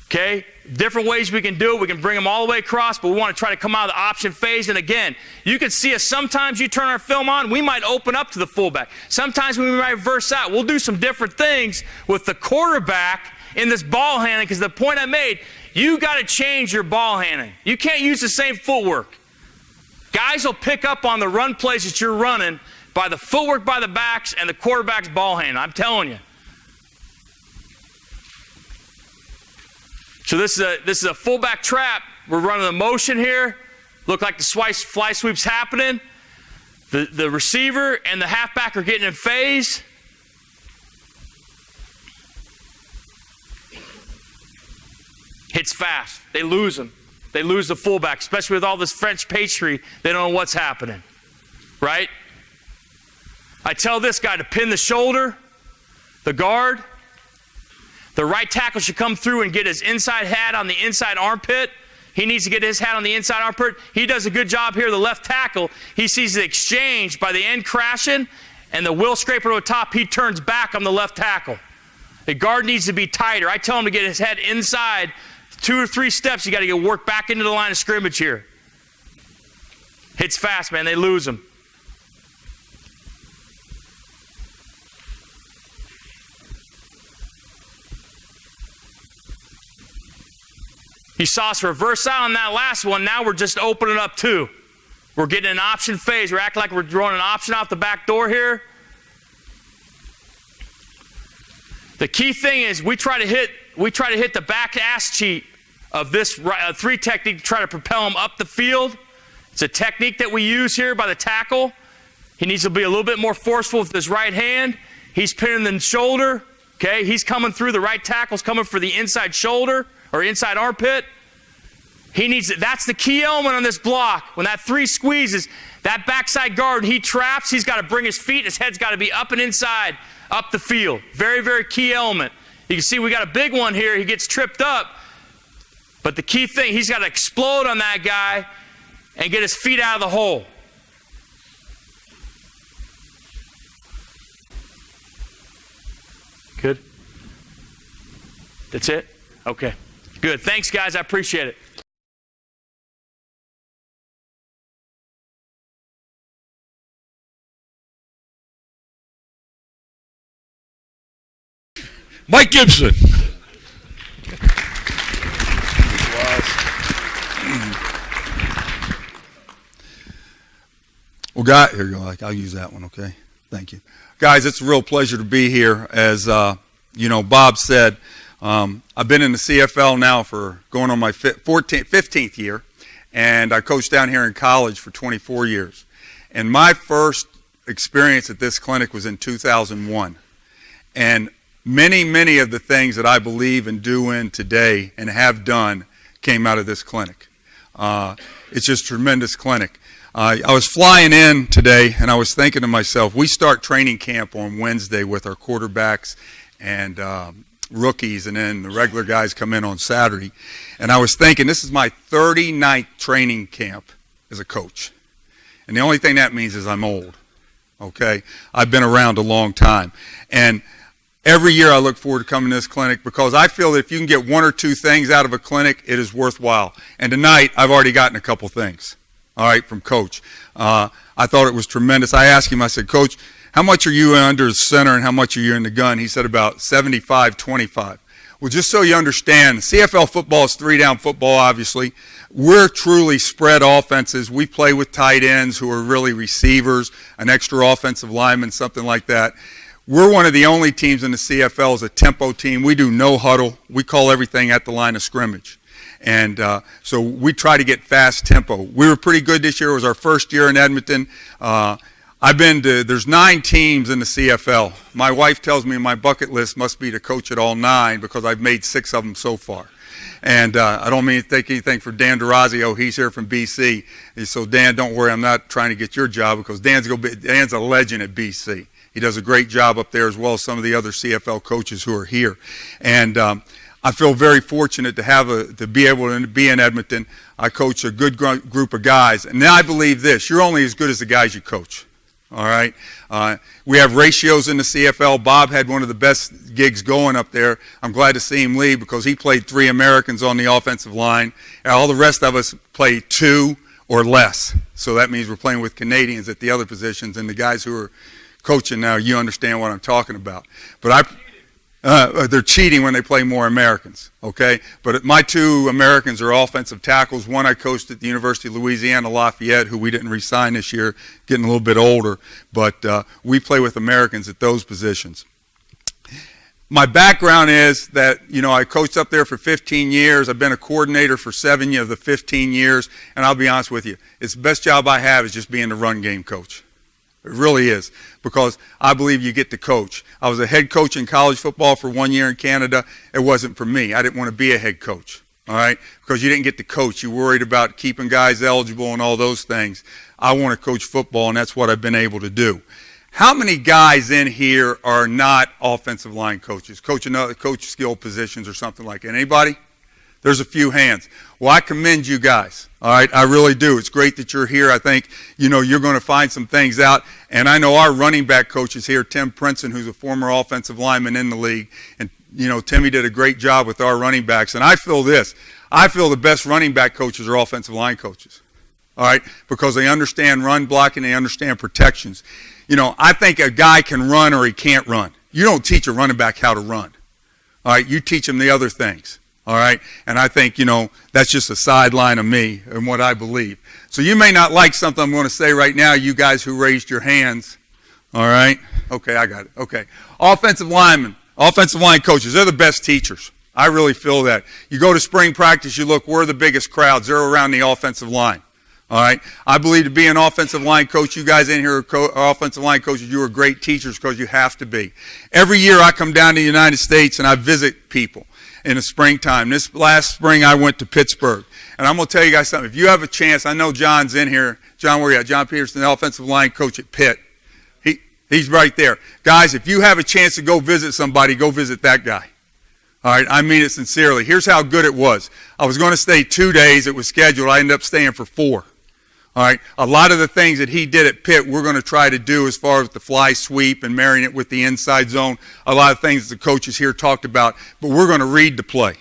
Okay, different ways we can do it. We can bring them all the way across, but we want to try to come out of the option phase. And again, you can see us. Sometimes you turn our film on, we might open up to the fullback. Sometimes we might reverse out. We'll do some different things with the quarterback in this ball handling, because the point I made, you got to change your ball handling. You can't use the same footwork. Guys will pick up on the run plays that you're running by the footwork by the backs and the quarterback's ball handling. I'm telling you. So this is a fullback trap. We're running the motion here. Look like the fly sweep's happening. The receiver and the halfback are getting in phase. Hits fast. They lose him. They lose the fullback, especially with all this French pastry. They don't know what's happening, right? I tell this guy to pin the shoulder, the guard. The right tackle should come through and get his inside hat on the inside armpit. He needs to get his hat on the inside armpit. He does a good job here, the left tackle. He sees the exchange by the end crashing and the wheel scraper to the top. He turns back on the left tackle. The guard needs to be tighter. I tell him to get his head inside 2 or 3 steps. You got to get work back into the line of scrimmage here. Hits fast, man. They lose him. You saw us reverse out on that last one. Now we're just opening up 2. We're getting an option phase. We're acting like we're throwing an option out the back door here. The key thing is we try to hit the back ass cheat of this 3 technique to try to propel him up the field. It's a technique that we use here by the tackle. He needs to be a little bit more forceful with his right hand. He's pinning the shoulder. Okay, he's coming through. The right tackle's coming for the inside shoulder or inside armpit. He needs it. That's the key element on this block. When that 3 squeezes, that backside guard, he traps. He's got to bring his feet. His head's got to be up and inside, up the field. Very, very key element. You can see we got a big one here. He gets tripped up. But the key thing, he's got to explode on that guy and get his feet out of the hole. Good? That's it? Okay. Good. Thanks, guys. I appreciate it. Mike Gibson. Well, here you go. I'll use that one, okay? Thank you. Guys, it's a real pleasure to be here. As Bob said, I've been in the CFL now for going on my 15th year, and I coached down here in college for 24 years. And my first experience at this clinic was in 2001. And many of the things that I believe and do in today and have done came out of this clinic. It's just a tremendous clinic. I was flying in today, and I was thinking to myself, we start training camp on Wednesday with our quarterbacks and rookies, and then the regular guys come in on Saturday. And I was thinking, this is my 39th training camp as a coach. And the only thing that means is I'm old, okay? I've been around a long time. And every year I look forward to coming to this clinic because I feel that if you can get 1 or 2 things out of a clinic, it is worthwhile. And tonight, I've already gotten a couple things, all right, from Coach. I thought it was tremendous. I asked him, I said, Coach, how much are you under the center and how much are you in the gun? He said about 75-25. Well, just so you understand, CFL football is three-down football, obviously. We're truly spread offenses. We play with tight ends who are really receivers, an extra offensive lineman, something like that. We're one of the only teams in the CFL as a tempo team. We do no huddle. We call everything at the line of scrimmage. And so we try to get fast tempo. We were pretty good this year. It was our first year in Edmonton. There's 9 teams in the CFL. My wife tells me my bucket list must be to coach at all 9 because I've made 6 of them so far. And I don't mean to take anything for Dan DeRazio. He's here from BC. And so, Dan, don't worry. I'm not trying to get your job because Dan's a legend at BC. He does a great job up there as well as some of the other CFL coaches who are here. And I feel very fortunate to be able to be in Edmonton. I coach a good group of guys. And I believe this, you're only as good as the guys you coach. All right. We have ratios in the CFL. Bob had one of the best gigs going up there. I'm glad to see him leave because he played 3 Americans on the offensive line. And all the rest of us play 2 or less. So that means we're playing with Canadians at the other positions. And the guys who are coaching now, you understand what I'm talking about. But they're cheating when they play more Americans, okay? But my 2 Americans are offensive tackles. One I coached at the University of Louisiana, Lafayette, who we didn't re-sign this year, getting a little bit older. But we play with Americans at those positions. My background is that, I coached up there for 15 years. I've been a coordinator for 7 of the 15 years. And I'll be honest with you, it's the best job I have is just being the run game coach. It really is, because I believe you get to coach. I was a head coach in college football for 1 year in Canada. It wasn't for me. I didn't want to be a head coach, all right, because you didn't get to coach. You worried about keeping guys eligible and all those things. I want to coach football, and that's what I've been able to do. How many guys in here are not offensive line coaches, coach skill positions or something like that? Anybody? There's a few hands. Well, I commend you guys. All right, I really do. It's great that you're here. I think, you're going to find some things out. And I know our running back coach is here, Tim Princeton, who's a former offensive lineman in the league. And, Timmy did a great job with our running backs. And I feel this. I feel the best running back coaches are offensive line coaches. All right, because they understand run blocking, they understand protections. I think a guy can run or he can't run. You don't teach a running back how to run. All right, you teach him the other things. All right, and I think, that's just a sideline of me and what I believe. So you may not like something I'm going to say right now, you guys who raised your hands. All right, okay, I got it. Okay, offensive linemen, offensive line coaches, they're the best teachers. I really feel that. You go to spring practice, you look, we're the biggest crowds. They're around the offensive line. All right, I believe to be an offensive line coach, you guys in here are offensive line coaches, you are great teachers because you have to be. Every year I come down to the United States and I visit people in the springtime. This last spring I went to Pittsburgh. And I'm going to tell you guys something. If you have a chance, I know John's in here. John, where are you at? John Peterson, the offensive line coach at Pitt. He's right there. Guys, if you have a chance to go visit somebody, go visit that guy. All right, I mean it sincerely. Here's how good it was. I was going to stay 2 days. It was scheduled. I ended up staying for 4. All right, a lot of the things that he did at Pitt, we're going to try to do as far as the fly sweep and marrying it with the inside zone. A lot of things the coaches here talked about, but we're going to read the play.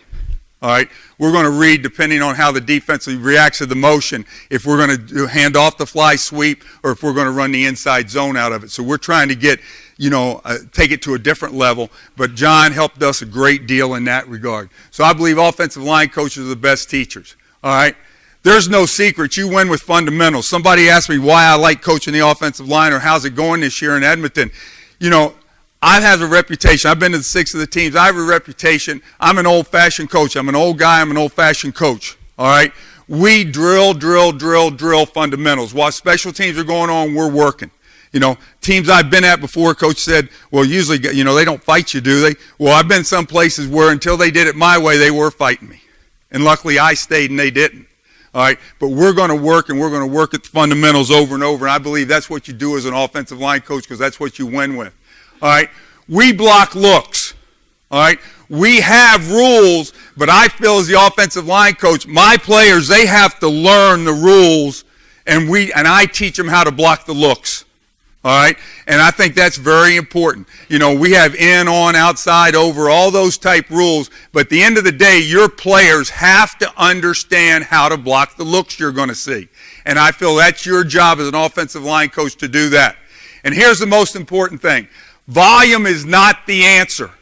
All right, we're going to read depending on how the defense reacts to the motion, if we're going to hand off the fly sweep or if we're going to run the inside zone out of it. So we're trying to get, take it to a different level. But John helped us a great deal in that regard. So I believe offensive line coaches are the best teachers. All right. There's no secret. You win with fundamentals. Somebody asked me why I like coaching the offensive line or how's it going this year in Edmonton. I have a reputation. I've been to 6 of the teams. I have a reputation. I'm an old-fashioned coach. I'm an old guy. I'm an old-fashioned coach. All right? We drill fundamentals. While special teams are going on, we're working. Teams I've been at before, coach said, well, usually, they don't fight you, do they? Well, I've been some places where until they did it my way, they were fighting me. And luckily I stayed and they didn't. All right, but we're going to work, and we're going to work at the fundamentals over and over, and I believe that's what you do as an offensive line coach because that's what you win with. All right, we block looks. All right, we have rules, but I feel as the offensive line coach, my players, they have to learn the rules, and I teach them how to block the looks. All right, and I think that's very important. We have in, on, outside, over, all those type rules, but at the end of the day, your players have to understand how to block the looks you're going to see. And I feel that's your job as an offensive line coach to do that. And here's the most important thing. Volume is not the answer.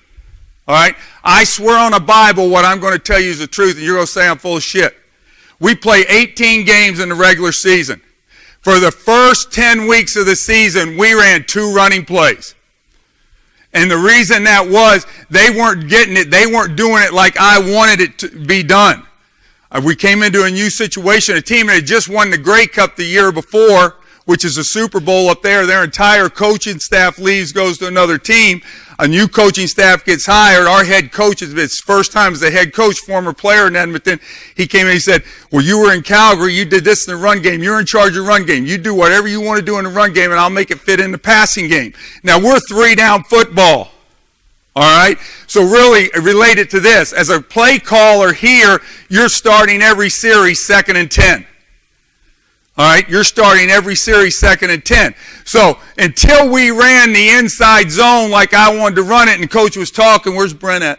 All right? I swear on a Bible what I'm going to tell you is the truth, and you're going to say I'm full of shit. We play 18 games in the regular season. For the first 10 weeks of the season, we ran 2 running plays. And the reason that was, they weren't getting it. They weren't doing it like I wanted it to be done. We came into a new situation, a team that had just won the Grey Cup the year before, which is a Super Bowl up there. Their entire coaching staff leaves, goes to another team. A new coaching staff gets hired. Our head coach, it's his first time as a head coach, former player in Edmonton. He came in and he said, well, you were in Calgary. You did this in the run game. You're in charge of the run game. You do whatever you want to do in the run game, and I'll make it fit in the passing game. Now, we're 3-down football. All right? So really, related to this, as a play caller here, you're starting every series 2nd and 10. All right? You're starting every series 2nd and 10. So until we ran the inside zone like I wanted to run it, and Coach was talking, where's Brent at?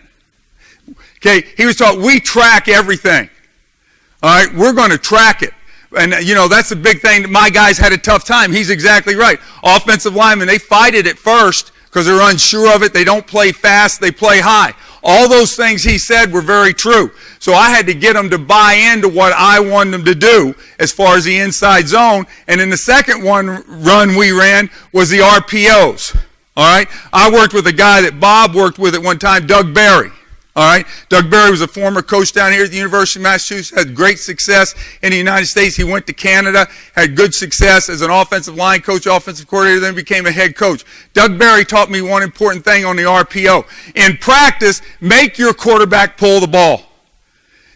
Okay, he was talking, we track everything. All right? We're going to track it. And, that's a big thing. My guys had a tough time. He's exactly right. Offensive linemen, they fight it at first because they're unsure of it. They don't play fast. They play high. All those things he said were very true. So I had to get them to buy into what I wanted them to do as far as the inside zone. And in the second run we ran was the RPOs. All right? I worked with a guy that Bob worked with at one time, Doug Barry. All right? Doug Barry was a former coach down here at the University of Massachusetts, had great success in the United States. He went to Canada, had good success as an offensive line coach, offensive coordinator, then became a head coach. Doug Barry taught me one important thing on the RPO. In practice, make your quarterback pull the ball.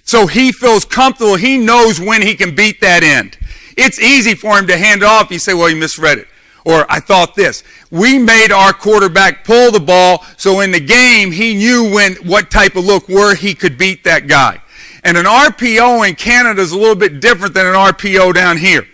So he feels comfortable. He knows when he can beat that end. It's easy for him to hand it off. You say, well, he misread it. Or I thought this. We made our quarterback pull the ball, so in the game he knew what type of look where he could beat that guy. And an RPO in Canada is a little bit different than an RPO down here.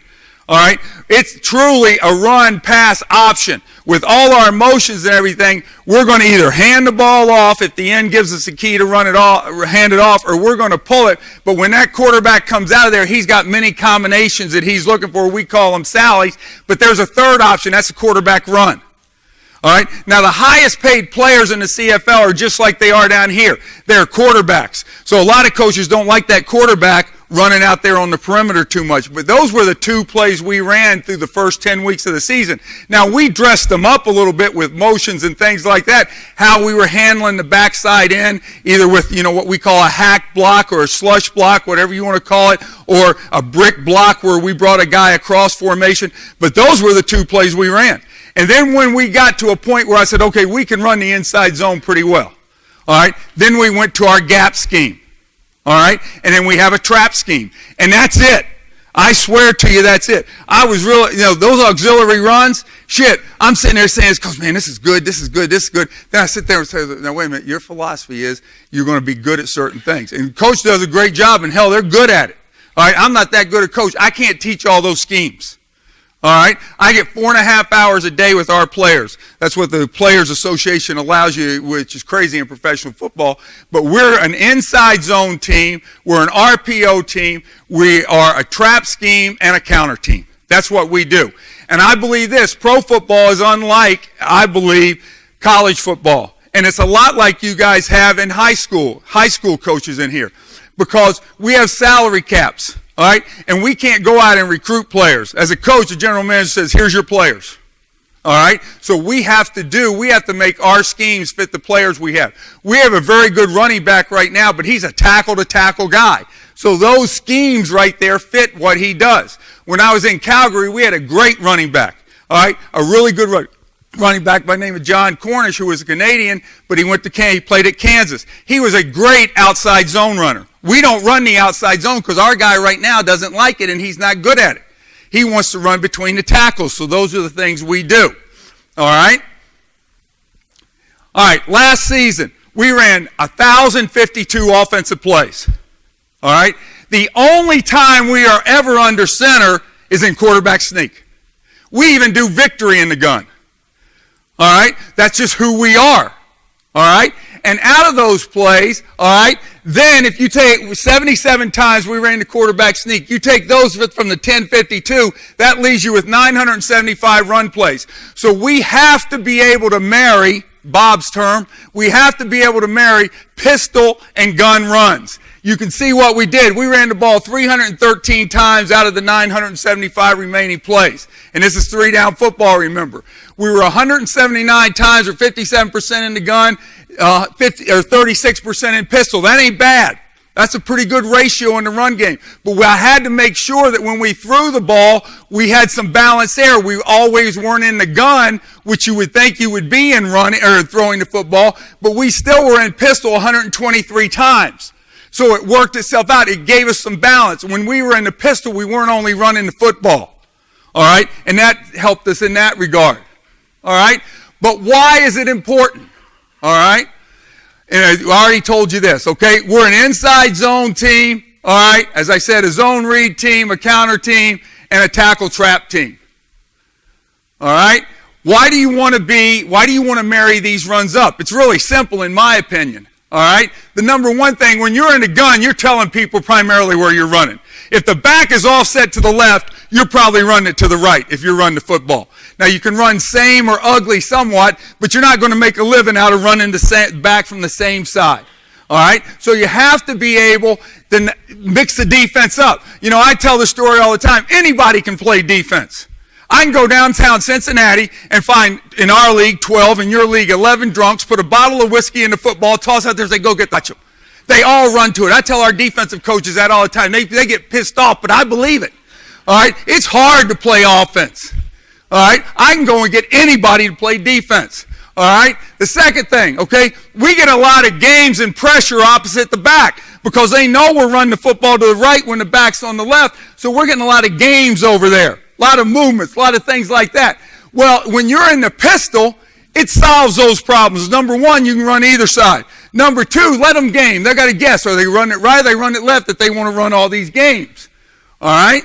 All right? It's truly a run-pass option. With all our motions and everything, we're going to either hand the ball off if the end gives us a key to run it off, or hand it off, or we're going to pull it. But when that quarterback comes out of there, he's got many combinations that he's looking for. We call them sallies. But there's a third option. That's a quarterback run. All right? Now, the highest paid players in the CFL are just like they are down here. They're quarterbacks. So a lot of coaches don't like that quarterback running out there on the perimeter too much. But those were the 2 plays we ran through the first 10 weeks of the season. Now, we dressed them up a little bit with motions and things like that, how we were handling the backside end, either with, what we call a hack block or a slush block, whatever you want to call it, or a brick block where we brought a guy across formation. But those were the 2 plays we ran. And then when we got to a point where I said, okay, we can run the inside zone pretty well. All right? Then we went to our gap scheme. All right? And then we have a trap scheme. And that's it. I swear to you, that's it. I was really, those auxiliary runs, shit, I'm sitting there saying, Coach, man, this is good, this is good, this is good. Then I sit there and say, now, wait a minute, your philosophy is you're going to be good at certain things. And Coach does a great job, and hell, they're good at it. All right? I'm not that good a coach. I can't teach all those schemes. All right? I get 4.5 hours a day with our players. That's what the Players Association allows you, which is crazy in professional football. But we're an inside zone team. We're an RPO team. We are a trap scheme and a counter team. That's what we do. And I believe this. Pro football is unlike, I believe, college football. And it's a lot like you guys have in high school coaches in here. Because we have salary caps. All right? And we can't go out and recruit players. As a coach, the general manager says, here's your players. All right? So we have to make our schemes fit the players we have. We have a very good running back right now, but he's a tackle-to-tackle guy. So those schemes right there fit what he does. When I was in Calgary, we had a great running back. All right? A really good running back by the name of John Cornish, who was a Canadian, but he played at Kansas. He was a great outside zone runner. We don't run the outside zone because our guy right now doesn't like it and he's not good at it. He wants to run between the tackles, so those are the things we do. All right? All right, last season, we ran 1,052 offensive plays. All right? The only time we are ever under center is in quarterback sneak. We even do victory in the gun. All right? That's just who we are. All right? And out of those plays, all right, Then if you take 77 times we ran the quarterback sneak, you take those from the 1052, that leaves you with 975 run plays. So we have to be able to marry, Bob's term, we have to be able to marry pistol and gun runs. You can see what we did. We ran the ball 313 times out of the 975 remaining plays. And this is 3-down football, remember. We were 179 times, or 57% in the gun, 36% in pistol. That ain't bad. That's a pretty good ratio in the run game. But I had to make sure that when we threw the ball, we had some balance there. We always weren't in the gun, which you would think you would be in running or throwing the football, but we still were in pistol 123 times. So it worked itself out. It gave us some balance. When we were in the pistol, we weren't only running the football. All right? And that helped us in that regard. All right? But why is it important? All right? And I already told you this, okay? We're an inside zone team. All right? As I said, a zone read team, a counter team, and a tackle trap team. All right? Why do you want to marry these runs up? It's really simple in my opinion. All right? The number one thing, when you're in a gun, you're telling people primarily where you're running. If the back is offset to the left, you're probably running it to the right if you're running the football. Now, you can run same or ugly somewhat, but you're not going to make a living out of running the back from the same side. All right? So you have to be able to mix the defense up. You know, I tell the story all the time. Anybody can play defense. I can go downtown Cincinnati and find, in our league, 12, in your league, 11 drunks, put a bottle of whiskey in the football, toss out there and say, go touch them. They all run to it. I tell our defensive coaches that all the time. They get pissed off, but I believe it. All right? It's hard to play offense. All right? I can go and get anybody to play defense. All right? The second thing, okay, we get a lot of games and pressure opposite the back because they know we're running the football to the right when the back's on the left, so we're getting a lot of games over there. A lot of movements, a lot of things like that. Well, when you're in the pistol, it solves those problems. Number one, you can run either side. Number two, let them game. They got to guess. Are they running it right? Or they run it left if they want to run all these games. All right?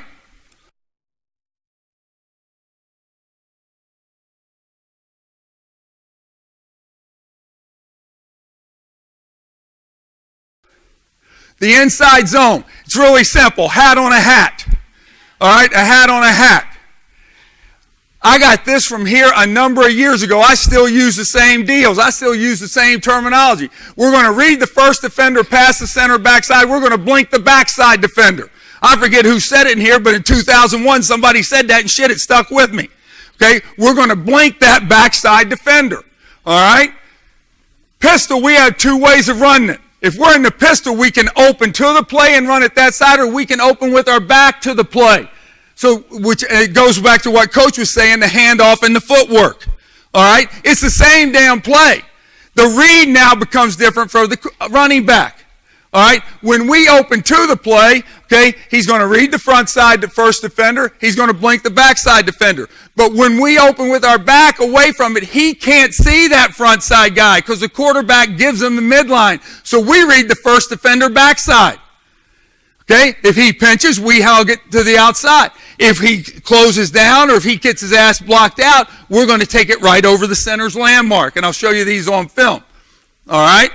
The inside zone. It's really simple. Hat on a hat. All right? A hat on a hat. I got this from here a number of years ago. I still use the same deals. I still use the same terminology. We're going to read the first defender, pass the center backside. We're going to blink the backside defender. I forget who said it in here, but in 2001 somebody said that and shit, it stuck with me. Okay? We're going to blink that backside defender. All right? Pistol, we have two ways of running it. If we're in the pistol, we can open to the play and run it that side, or we can open with our back to the play. So, which it goes back to what Coach was saying, the handoff and the footwork. All right? It's the same damn play. The read now becomes different for the running back. All right? When we open to the play, okay, he's going to read the front side, the first defender. He's going to blink the backside defender. But when we open with our back away from it, he can't see that front side guy because the quarterback gives him the midline. So we read the first defender backside. Okay? If he pinches, we hug it to the outside. If he closes down or if he gets his ass blocked out, we're going to take it right over the center's landmark. And I'll show you these on film. All right?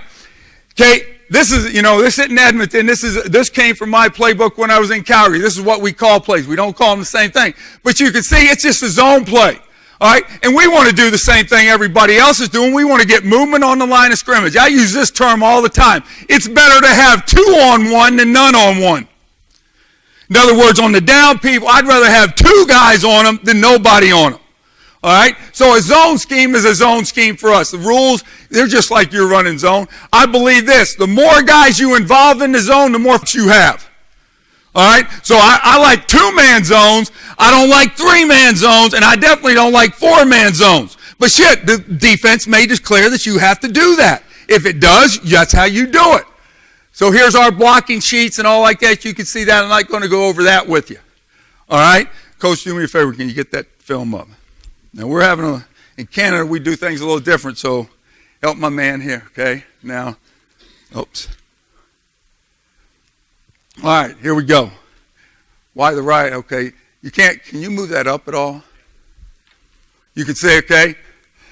Okay, this is, this isn't Edmonton. This came from my playbook when I was in Calgary. This is what we call plays. We don't call them the same thing. But you can see it's just a zone play. All right? And we want to do the same thing everybody else is doing. We want to get movement on the line of scrimmage. I use this term all the time. It's better to have 2 on 1 than none on 1. In other words, on the down people, I'd rather have 2 guys on them than nobody on them. All right? So a zone scheme is a zone scheme for us. The rules, they're just like you're running zone. I believe this. The more guys you involve in the zone, the more you have. All right? So I like 2-man zones. I don't like 3-man zones. And I definitely don't like 4-man zones. But shit, the defense may declare that you have to do that. If it does, that's how you do it. So here's our blocking sheets and all like that. You can see that. I'm not going to go over that with you. All right? Coach, do me a favor. Can you get that film up? Now, we're having in Canada, we do things a little different, so help my man here, okay? Now, oops. All right, here we go. Why the right? Okay. Can you move that up at all? You can see, okay?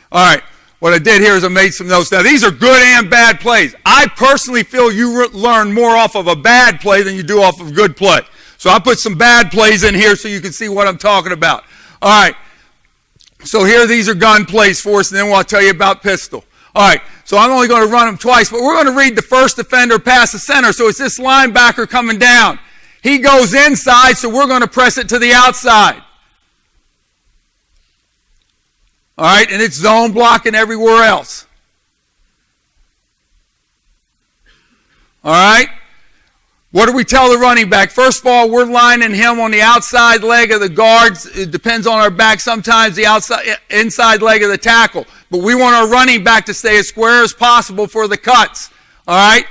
All right. what I did here is I made some notes. Now, these are good and bad plays. I personally feel you learn more off of a bad play than you do off of a good play. So I put some bad plays in here so you can see what I'm talking about. All right. So here, these are gun plays for us, and then I'll tell you about pistol. All right. So I'm only going to run them twice, but we're going to read the first defender pass the center. So it's this linebacker coming down. He goes inside, so we're going to press it to the outside. All right, and it's zone blocking everywhere else. All right? What do we tell the running back? First of all, we're lining him on the outside leg of the guards. It depends on our back. Sometimes the inside leg of the tackle. But we want our running back to stay as square as possible for the cuts. All right?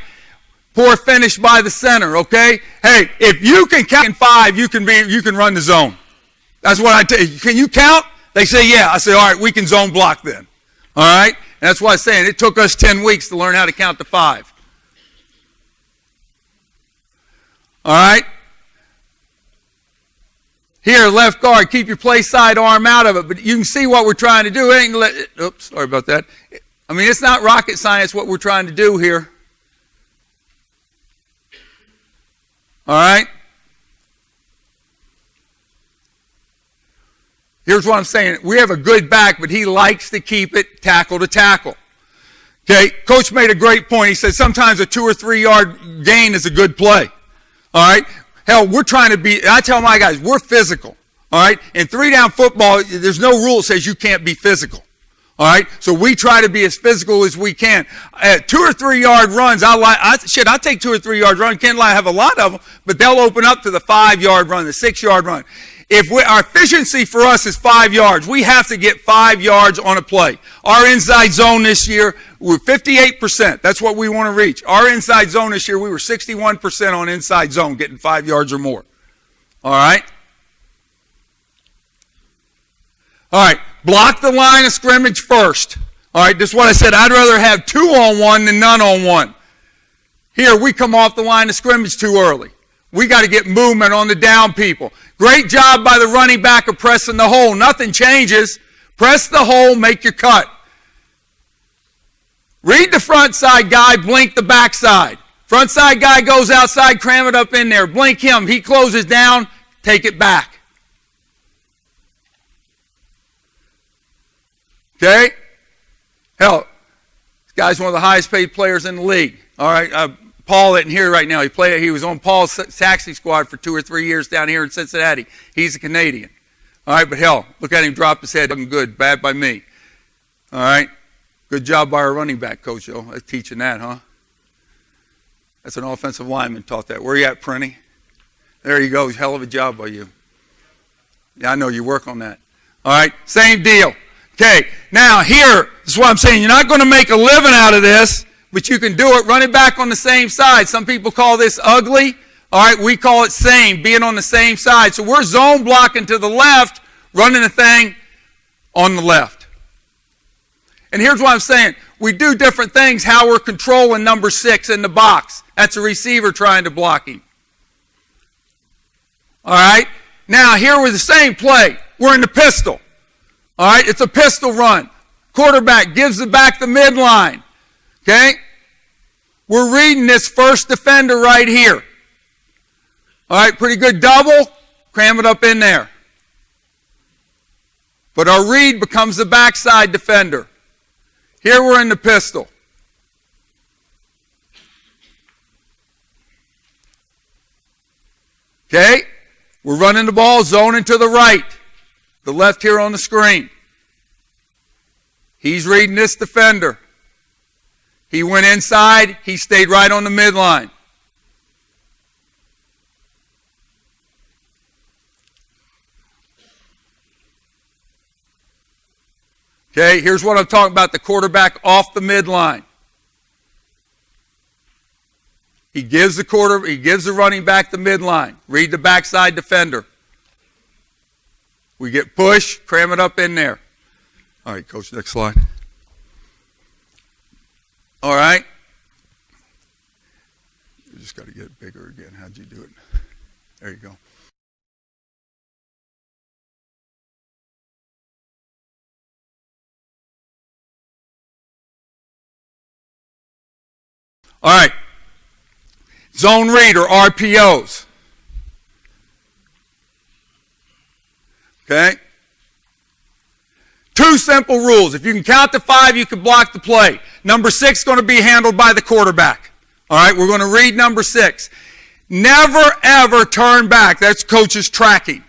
Poor finish by the center, okay? Hey, if you can count in 5, you can run the zone. That's what I tell you. Can you count? They say, yeah. I say, all right, we can zone block then. All right? And that's why I'm saying it took us 10 weeks to learn how to count to 5. All right? Here, left guard, keep your play side arm out of it. But you can see what we're trying to do. Oops, sorry about that. I mean, it's not rocket science what we're trying to do here. All right? Here's what I'm saying. We have a good back, but he likes to keep it tackle to tackle. Okay, Coach made a great point. He said sometimes a 2 or 3 yard gain is a good play. All right? Hell, we're trying to be, I tell my guys, we're physical. All right? In 3-down football, there's no rule that says you can't be physical. All right? So we try to be as physical as we can. At 2 or 3 yard runs, I take 2 or 3 yard runs. Can't lie, I have a lot of them, but they'll open up to the 5 yard run, the 6 yard run. Our efficiency for us is 5 yards. We have to get 5 yards on a play. Our inside zone this year, we're 58%. That's what we want to reach. Our inside zone this year, we were 61% on inside zone, getting 5 yards or more. All right? All right. Block the line of scrimmage first. All right, this is what I said. I'd rather have 2 on 1 than none on 1. Here, we come off the line of scrimmage too early. We got to get movement on the down people. Great job by the running back of pressing the hole. Nothing changes. Press the hole, make your cut. Read the front side guy, blink the back side. Front side guy goes outside, cram it up in there. Blink him. He closes down, take it back. Okay? Hell, this guy's one of the highest paid players in the league. All right, Paul isn't here right now. He was on Paul's taxi squad for 2 or 3 years down here in Cincinnati. He's a Canadian. All right, but hell, look at him drop his head. Looking good. Bad by me. All right? Good job by our running back coach, though. Teaching that, huh? That's an offensive lineman taught that. Where you at, Prenny? There you go. Hell of a job by you. Yeah, I know you work on that. All right? Same deal. Okay, now here, this is what I'm saying. You're not going to make a living out of this, but you can do it running back on the same side. Some people call this ugly. All right, we call it same, being on the same side. So we're zone blocking to the left, running the thing on the left. And here's what I'm saying. We do different things how we're controlling number 6 in the box. That's a receiver trying to block him. All right, now here we're the same play. We're in the pistol. All right, it's a pistol run. Quarterback gives it back the midline. Okay? We're reading this first defender right here. All right, pretty good double. Cram it up in there. But our read becomes the backside defender. Here we're in the pistol. Okay? We're running the ball, zoning to the right. The left here on the screen. He's reading this defender. He went inside. He stayed right on the midline. Okay, here's what I'm talking about, the quarterback off the midline. He gives the running back the midline. Read the backside defender. We get push, cram it up in there. All right, Coach, next slide. All right. You just got to get it bigger again. How'd you do it? There you go. All right. Zone read or RPOs. Okay? Two simple rules. If you can count to 5, you can block the play. Number 6 is going to be handled by the quarterback. All right, we're going to read number 6. Never, ever turn back. That's coach's tracking.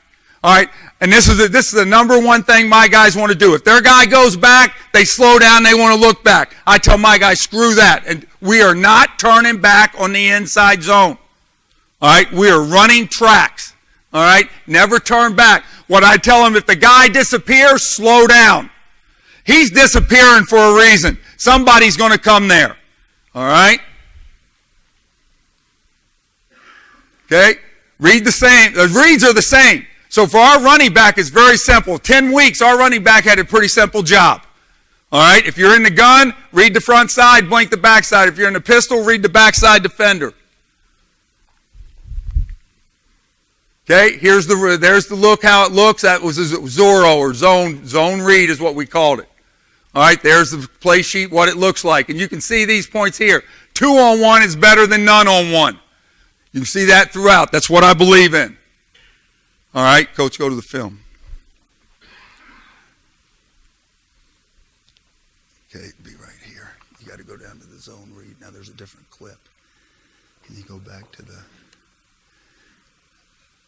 All right, and this is the number one thing my guys want to do. If their guy goes back, they slow down, they want to look back. I tell my guys, screw that. And we are not turning back on the inside zone. All right, we are running tracks. All right, never turn back. What I tell them, if the guy disappears, slow down. He's disappearing for a reason. Somebody's going to come there. All right? Okay? Read the same. The reads are the same. So for our running back, it's very simple. 10 weeks, our running back had a pretty simple job. All right? If you're in the gun, read the front side, blink the back side. If you're in the pistol, read the backside defender. Okay, there's the look how it looks. That was Zorro or zone read is what we called it. All right, there's the play sheet, what it looks like. And you can see these points here. 2-on-1 is better than none-on-1. You can see that throughout. That's what I believe in. All right, Coach, go to the film. Okay, it'd be right here. You got to go down to the zone read. Now there's a different clip. Can you go back to the...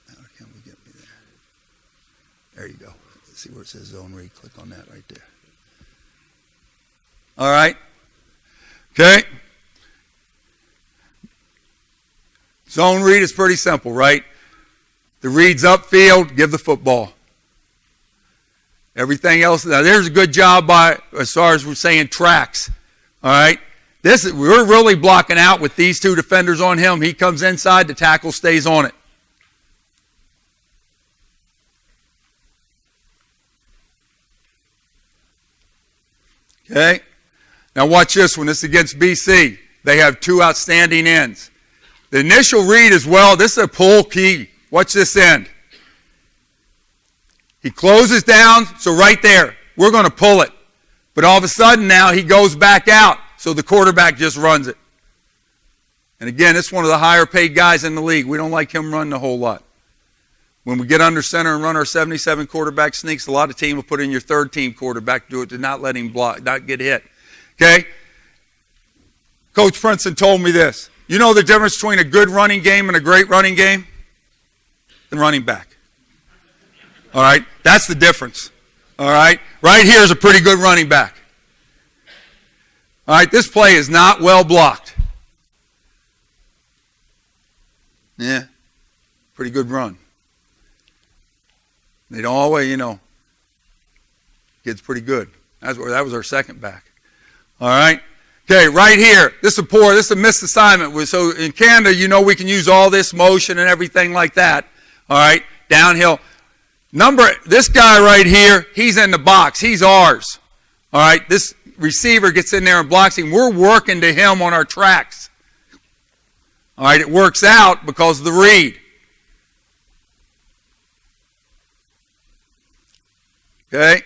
How can we get me there? There you go. See where it says zone read? Click on that right there. All right. Okay. Zone read is pretty simple, right? The read's upfield, give the football. Everything else, now there's a good job by, as far as we're saying, tracks. All right. We're really blocking out with these two defenders on him. He comes inside, the tackle stays on it. Okay? Now watch this one. This is against BC. They have 2 outstanding ends. The initial read as well, this is a pull key. Watch this end. He closes down, so right there, we're going to pull it. But all of a sudden now he goes back out, so the quarterback just runs it. And again, it's one of the higher paid guys in the league. We don't like him running a whole lot. When we get under center and run our 77 quarterback sneaks, a lot of teams will put in your third team quarterback to do it to not let him block, not get hit. Okay? Coach Princeton told me this. You know the difference between a good running game and a great running game? The running back. All right? That's the difference. All right? Right here is a pretty good running back. All right? This play is not well blocked. Yeah. Pretty good run. They don't always, kid's pretty good. That was our second back. All right? Okay, right here. This is a missed assignment. So in Canada, we can use all this motion and everything like that. All right? Downhill. This guy right here, he's in the box. He's ours. All right? This receiver gets in there and blocks him. We're working to him on our tracks. All right? It works out because of the read. Okay?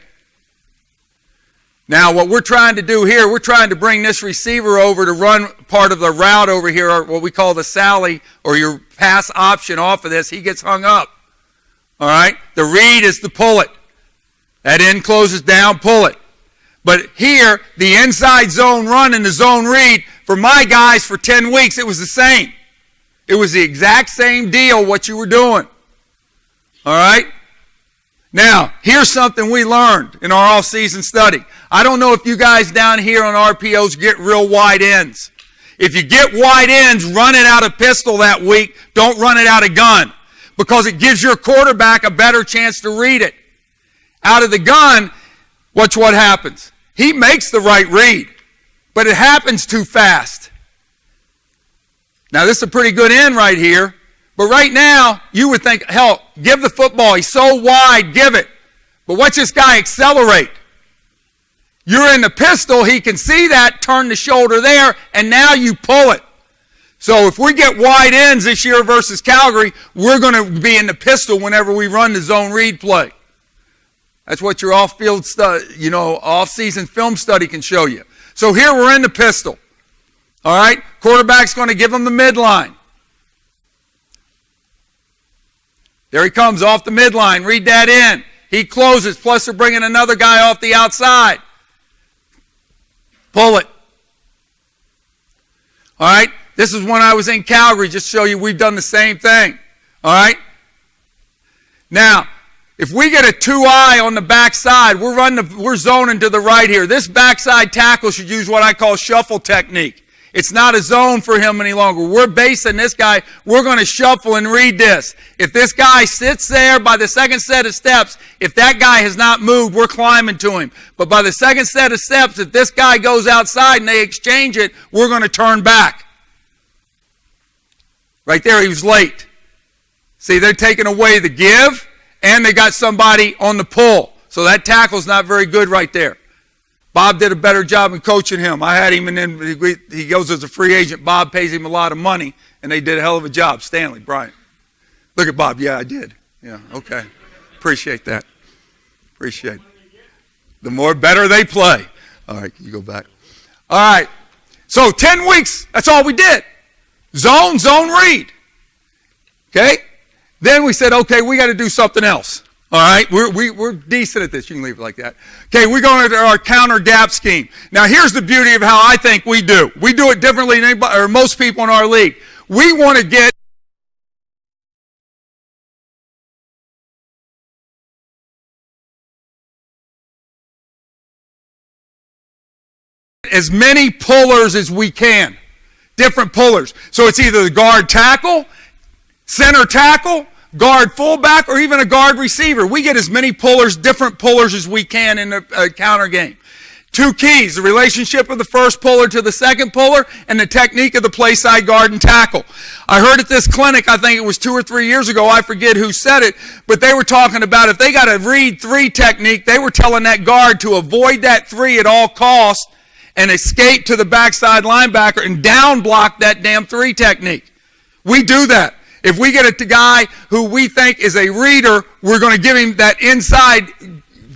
Now, what we're trying to do here, we're trying to bring this receiver over to run part of the route over here, or what we call the Sally, or your pass option off of this. He gets hung up. All right? The read is to pull it. That end closes down, pull it. But here, the inside zone run and the zone read, for my guys for 10 weeks, it was the same. It was the exact same deal what you were doing. All right? Now, here's something we learned in our all-season study. I don't know if you guys down here on RPOs get real wide ends. If you get wide ends, run it out of pistol that week. Don't run it out of gun, because it gives your quarterback a better chance to read it. Out of the gun, watch what happens. He makes the right read, but it happens too fast. Now, this is a pretty good end right here. But right now, you would think, hell, give the football. He's so wide, give it. But watch this guy accelerate. You're in the pistol. He can see that, turn the shoulder there, and now you pull it. So if we get wide ends this year versus Calgary, we're going to be in the pistol whenever we run the zone read play. That's what your off-season film study can show you. So here we're in the pistol. All right? Quarterback's going to give him the midline. There he comes off the midline. Read that in. He closes, plus they're bringing another guy off the outside. Pull it. All right? This is when I was in Calgary, just to show you we've done the same thing. All right? Now, if we get a 2-eye on the backside, we're zoning to the right here. This backside tackle should use what I call shuffle technique. It's not a zone for him any longer. We're basing this guy. We're going to shuffle and read this. If this guy sits there by the second set of steps, if that guy has not moved, we're climbing to him. But by the second set of steps, if this guy goes outside and they exchange it, we're going to turn back. Right there, he was late. See, they're taking away the give, and they got somebody on the pull. So that tackle's not very good right there. Bob did a better job in coaching him. I had him, and then he goes as a free agent. Bob pays him a lot of money, and they did a hell of a job. Stanley, Brian. Look at Bob. Yeah, I did. Yeah, okay. Appreciate that. Appreciate it. The more better they play. All right, you go back. All right. So 10 weeks, that's all we did. Zone, read. Okay? Then we said, okay, we got to do something else. All right, we're decent at this. You can leave it like that. Okay, we're going into our counter gap scheme. Now, here's the beauty of how I think we do. We do it differently than anybody, or most people in our league. We want to get as many pullers as we can. Different pullers. So it's either the guard tackle, center tackle, guard fullback, or even a guard receiver. We get as many pullers, different pullers as we can in the counter game. Two keys, the relationship of the first puller to the second puller, and the technique of the play side guard and tackle. I heard at this clinic, I think it was 2 or 3 years ago, I forget who said it, but they were talking about if they got a read 3 technique, they were telling that guard to avoid that 3 at all costs and escape to the backside linebacker and down block that damn 3 technique. We do that. If we get a guy who we think is a reader, we're going to give him that inside,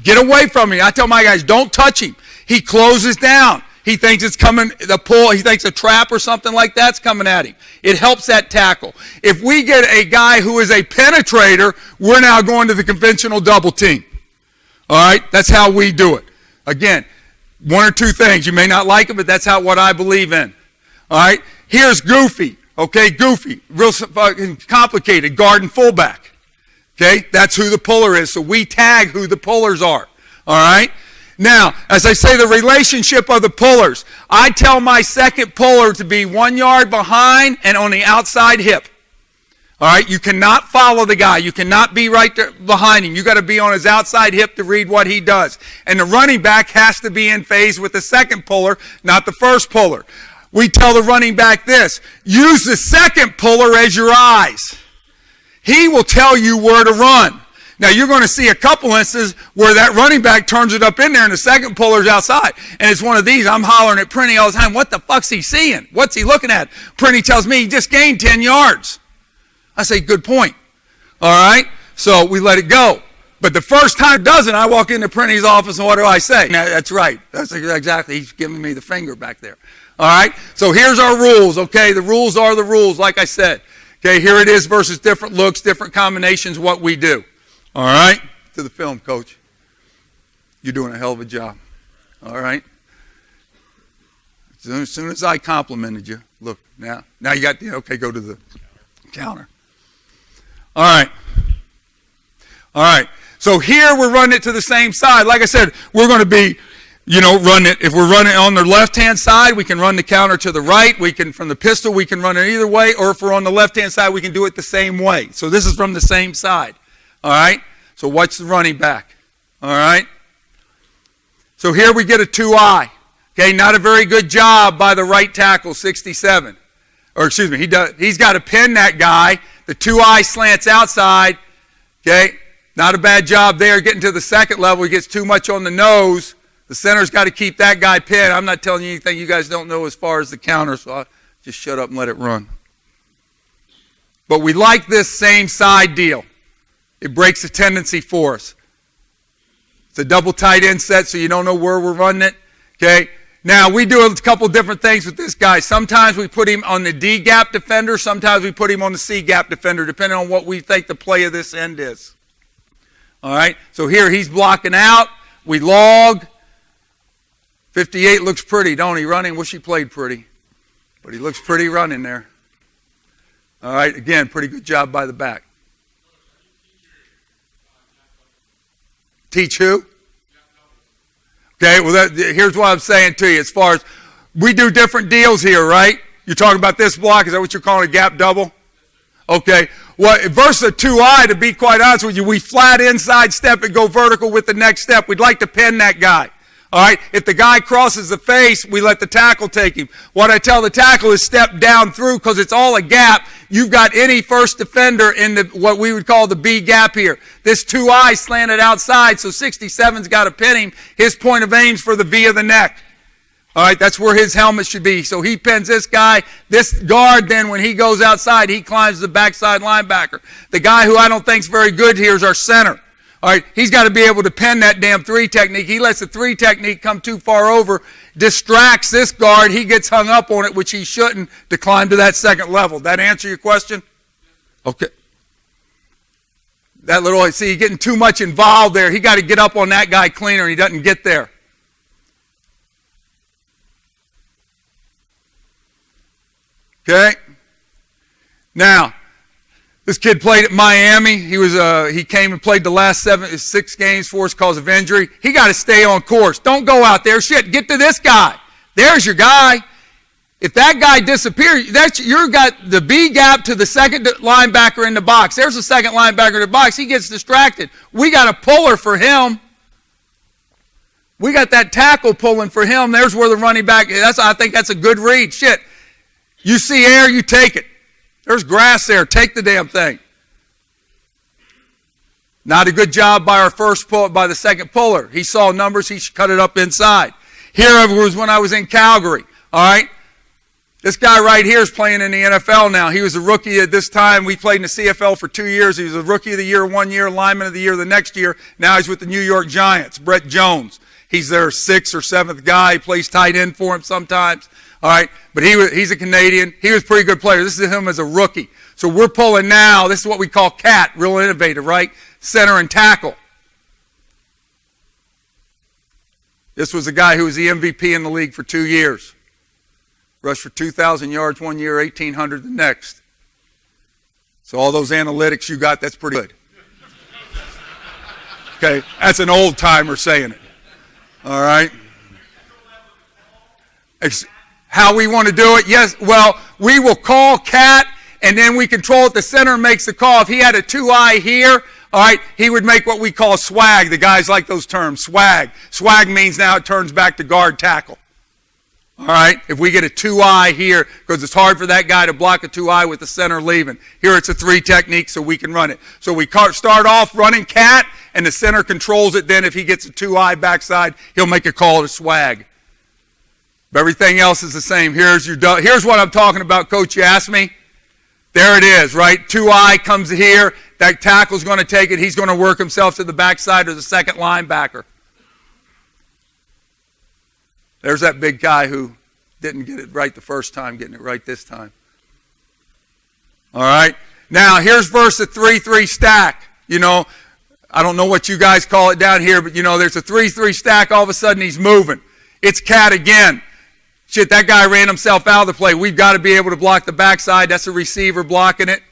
get away from him. I tell my guys, don't touch him. He closes down. He thinks it's coming, the pull, he thinks a trap or something like that's coming at him. It helps that tackle. If we get a guy who is a penetrator, we're now going to the conventional double team. All right? That's how we do it. Again, 1 or 2 things. You may not like it, but that's what I believe in. All right? Here's Goofy. Okay, Goofy, real complicated, guard and fullback. Okay, that's who the puller is. So we tag who the pullers are. All right? Now, as I say, the relationship of the pullers. I tell my second puller to be 1 yard behind and on the outside hip. All right, you cannot follow the guy. You cannot be right there behind him. You got to be on his outside hip to read what he does. And the running back has to be in phase with the second puller, not the first puller. We tell the running back this, use the second puller as your eyes. He will tell you where to run. Now, you're going to see a couple instances where that running back turns it up in there and the second puller's outside. And it's one of these, I'm hollering at Prinny all the time, what the fuck's he seeing? What's he looking at? Prinny tells me he just gained 10 yards. I say, good point. All right? So we let it go. But the first time it doesn't, I walk into Prinny's office and what do I say? Now, that's right. That's exactly, he's giving me the finger back there. All right, so here's our rules, okay? The rules are the rules, like I said. Okay, here it is versus different looks, different combinations, what we do. All right, to the film, Coach. You're doing a hell of a job. All right? As soon as I complimented you, look, now you got the, okay, go to the counter. All right. All right, so here we're running it to the same side. Like I said, we're going to be run it. If we're running on the left-hand side, we can run the counter to the right. We can, from the pistol, we can run it either way. Or if we're on the left-hand side, we can do it the same way. So this is from the same side. All right? So watch the running back. All right? So here we get a 2-eye. Okay, not a very good job by the right tackle, 67. Or excuse me, he's got to pin that guy. The 2-eye slants outside. Okay? Not a bad job there. Getting to the second level, he gets too much on the nose. The center's got to keep that guy pinned. I'm not telling you anything you guys don't know as far as the counter, so I'll just shut up and let it run. But we like this same side deal. It breaks the tendency for us. It's a double tight end set, so you don't know where we're running it. Okay? Now, we do a couple different things with this guy. Sometimes we put him on the D gap defender. Sometimes we put him on the C gap defender, depending on what we think the play of this end is. All right, so here he's blocking out. We log. 58 looks pretty, don't he? Running, wish he played pretty. But he looks pretty running there. All right, again, pretty good job by the back. Teach who? Okay, well, here's what I'm saying to you. As far as we do different deals here, right? You're talking about this block. Is that what you're calling a gap double? Okay. Well, versus a 2-eye, to be quite honest with you, we flat inside step and go vertical with the next step. We'd like to pin that guy. All right? If the guy crosses the face, we let the tackle take him. What I tell the tackle is step down through because it's all a gap. You've got any first defender in the what we would call the B gap here. This 2-eye slanted outside, so 67's got to pin him. His point of aim's for the V of the neck. All right, that's where his helmet should be. So he pins this guy. This guard, then, when he goes outside, he climbs the backside linebacker. The guy who I don't think's very good here is our center. All right, he's got to be able to pin that damn 3 technique. He lets the 3 technique come too far over, distracts this guard. He gets hung up on it, which he shouldn't, to climb to that second level. That answer your question? Okay. That little, see, he's getting too much involved there. He got to get up on that guy cleaner, and he doesn't get there. Okay. Now, this kid played at Miami. He came and played the last 6 games for us because of injury. He got to stay on course. Don't go out there. Shit, get to this guy. There's your guy. If that guy disappears, you've got the B gap to the second linebacker in the box. There's the second linebacker in the box. He gets distracted. We got a puller for him. We got that tackle pulling for him. There's where the running back is. I think that's a good read. Shit. You see air, you take it. There's grass there. Take the damn thing. Not a good job by by the second puller. He saw numbers. He cut it up inside. Here was when I was in Calgary. All right. This guy right here is playing in the NFL now. He was a rookie at this time. We played in the CFL for 2 years. He was a rookie of the year 1 year, lineman of the year the next year. Now he's with the New York Giants. Brett Jones. He's their 6th or 7th guy. He plays tight end for him sometimes. All right, but he's a Canadian. He was a pretty good player. This is him as a rookie. So we're pulling now. This is what we call CAT, real innovative, right? Center and tackle. This was a guy who was the MVP in the league for 2 years. Rushed for 2,000 yards 1 year, 1,800 the next. So all those analytics you got, that's pretty good. Okay, that's an old timer saying it. All right. How we want to do it? Yes, well, we will call CAT, and then we control it. The center makes the call. If he had a 2-eye here, all right, he would make what we call swag. The guys like those terms, swag. Swag means now it turns back to guard tackle. All right, if we get a 2-eye here, because it's hard for that guy to block a 2-eye with the center leaving. Here it's a 3 technique, so we can run it. So we start off running CAT, and the center controls it. Then if he gets a 2-eye backside, he'll make a call to swag. But everything else is the same. Here's what I'm talking about, Coach. You asked me. There it is, right? 2-eye comes here. That tackle's going to take it. He's going to work himself to the backside of the second linebacker. There's that big guy who didn't get it right the first time, getting it right this time. All right? Now, here's versus a 3-3 stack. You know, I don't know what you guys call it down here, but, you know, there's a 3-3 stack. All of a sudden, he's moving. It's CAT again. Shit, that guy ran himself out of the play. We've got to be able to block the backside. That's a receiver blocking it.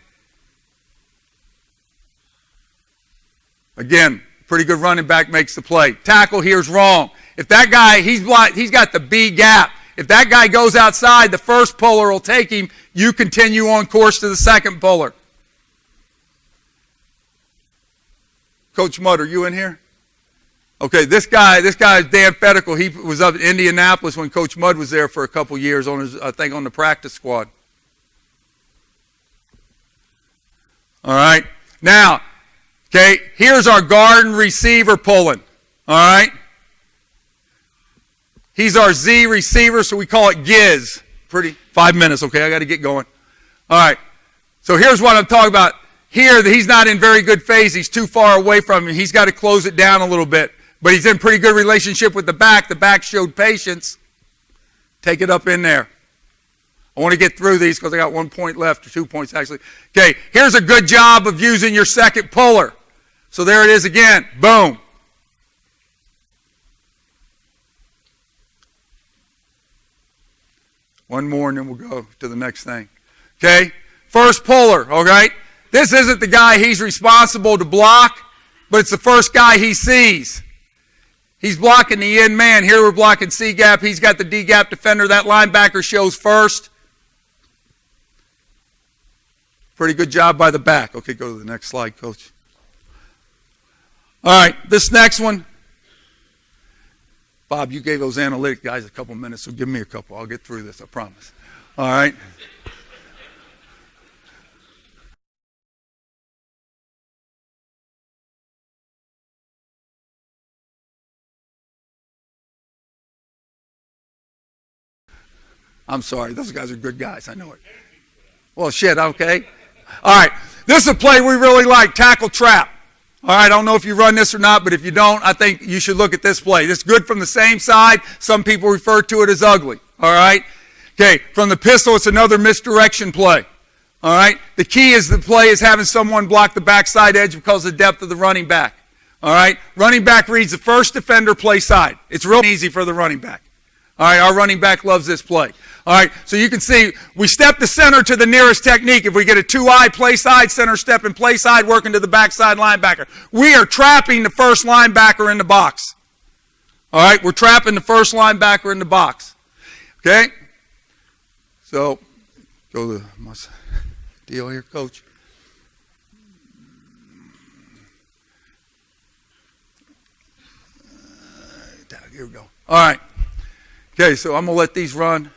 Again, pretty good running back makes the play. Tackle here's wrong. If that guy, he's got the B gap. If that guy goes outside, the first puller will take him. You continue on course to the second puller. Coach Mudd, are you in here? Okay, this guy is Dan Fedical. He was up in Indianapolis when Coach Mudd was there for a couple years on on the practice squad. All right. Now, okay, here's our guard and receiver pulling. All right. He's our Z receiver, so we call it Giz. 5 minutes, okay, I got to get going. All right. So here's what I'm talking about. Here, he's not in very good phase. He's too far away from him. He's got to close it down a little bit. But he's in pretty good relationship with the back. The back showed patience. Take it up in there. I want to get through these because I got 1 point left, or 2 points actually. Okay, here's a good job of using your second puller. So there it is again. Boom. One more and then we'll go to the next thing. Okay, first puller, all right? This isn't the guy he's responsible to block, but it's the first guy he sees. He's blocking the in man. Here we're blocking C gap. He's got the D gap defender. That linebacker shows first. Pretty good job by the back. Okay, go to the next slide, Coach. All right, this next one. Bob, you gave those analytic guys a couple minutes, so give me a couple. I'll get through this, I promise. All right. I'm sorry, those guys are good guys, I know it. Well, shit, okay. All right, this is a play we really like, tackle trap. All right, I don't know if you run this or not, but if you don't, I think you should look at this play. This is good from the same side. Some people refer to it as ugly. All right? Okay, from the pistol, it's another misdirection play. All right? The key is the play is having someone block the backside edge because of the depth of the running back. All right? Running back reads the first defender play side. It's real easy for the running back. All right, our running back loves this play. All right, so you can see we step the center to the nearest technique. If we get a 2-eye play side, center step and play side, working to the backside linebacker. We are trapping the first linebacker in the box. All right, we're trapping the first linebacker in the box. Okay? So, go to my deal here, Coach. Here we go. All right. Okay, so I'm going to let these run.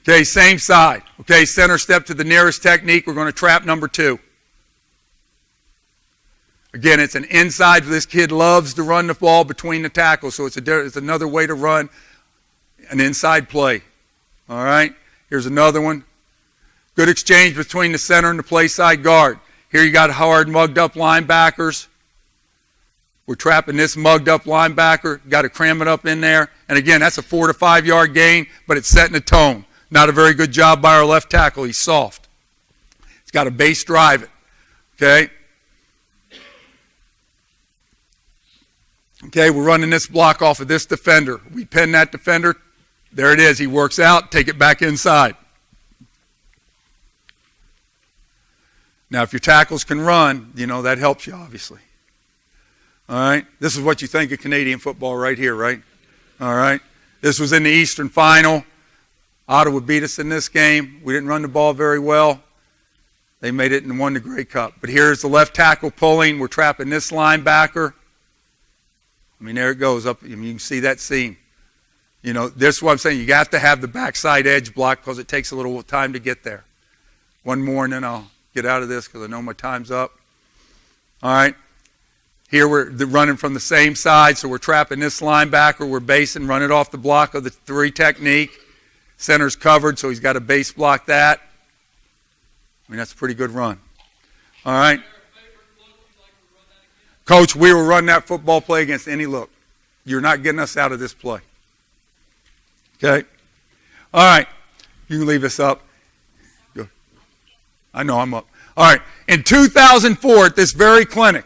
Okay, same side. Okay, center step to the nearest technique. We're going to trap number 2. Again, it's an inside. This kid loves to run the ball between the tackles, so it's another way to run an inside play. All right, here's another one. Good exchange between the center and the play side guard. Here you got hard, mugged up linebackers. We're trapping this mugged up linebacker. Got to cram it up in there. And again, that's a 4 to 5 yard gain, but it's setting a tone. Not a very good job by our left tackle. He's soft. He's got to base drive it. Okay? Okay, we're running this block off of this defender. We pin that defender. There it is. He works out. Take it back inside. Now, if your tackles can run, you know, that helps you, obviously. All right? This is what you think of Canadian football right here, right? All right? This was in the Eastern Final. Ottawa beat us in this game. We didn't run the ball very well. They made it and won the Grey Cup. But here's the left tackle pulling. We're trapping this linebacker. I mean, there it goes up. I mean, you can see that seam. You know, this is what I'm saying. You have to have the backside edge block because it takes a little time to get there. One more and then I'll get out of this because I know my time's up. All right. Here we're running from the same side, so we're trapping this linebacker. We're basing, run it off the block of the 3 technique. Center's covered, so he's got to base block that. I mean, that's a pretty good run. All right. Coach, we will run that football play against any look. You're not getting us out of this play. Okay? All right. You can leave us up. Go. I know I'm up. All right. In 2004, at this very clinic.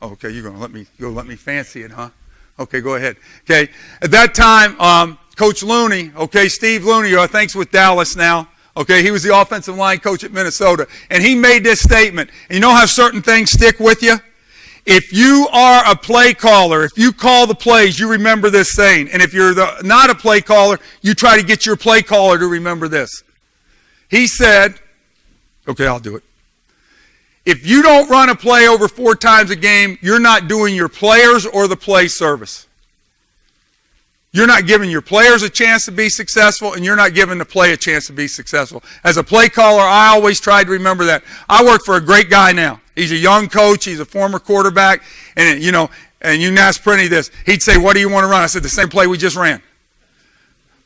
Okay, you're going to let me fancy it, huh? Okay, go ahead. Okay. At that time, Coach Looney, okay, Steve Looney, who I think's with Dallas now. Okay, he was the offensive line coach at Minnesota. And he made this statement. And you know how certain things stick with you? If you are a play caller, if you call the plays, you remember this saying. And if you're not a play caller, you try to get your play caller to remember this. He said, okay, I'll do it. If you don't run a play over 4 times a game, you're not doing your players or the play service. You're not giving your players a chance to be successful, and you're not giving the play a chance to be successful. As a play caller, I always try to remember that. I work for a great guy now. He's a young coach. He's a former quarterback. And, you know, and you can ask Prenny this. He'd say, what do you want to run? I said, the same play we just ran.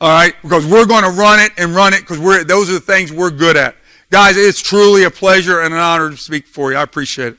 All right? Because we're going to run it because those are the things we're good at. Guys, it's truly a pleasure and an honor to speak for you. I appreciate it.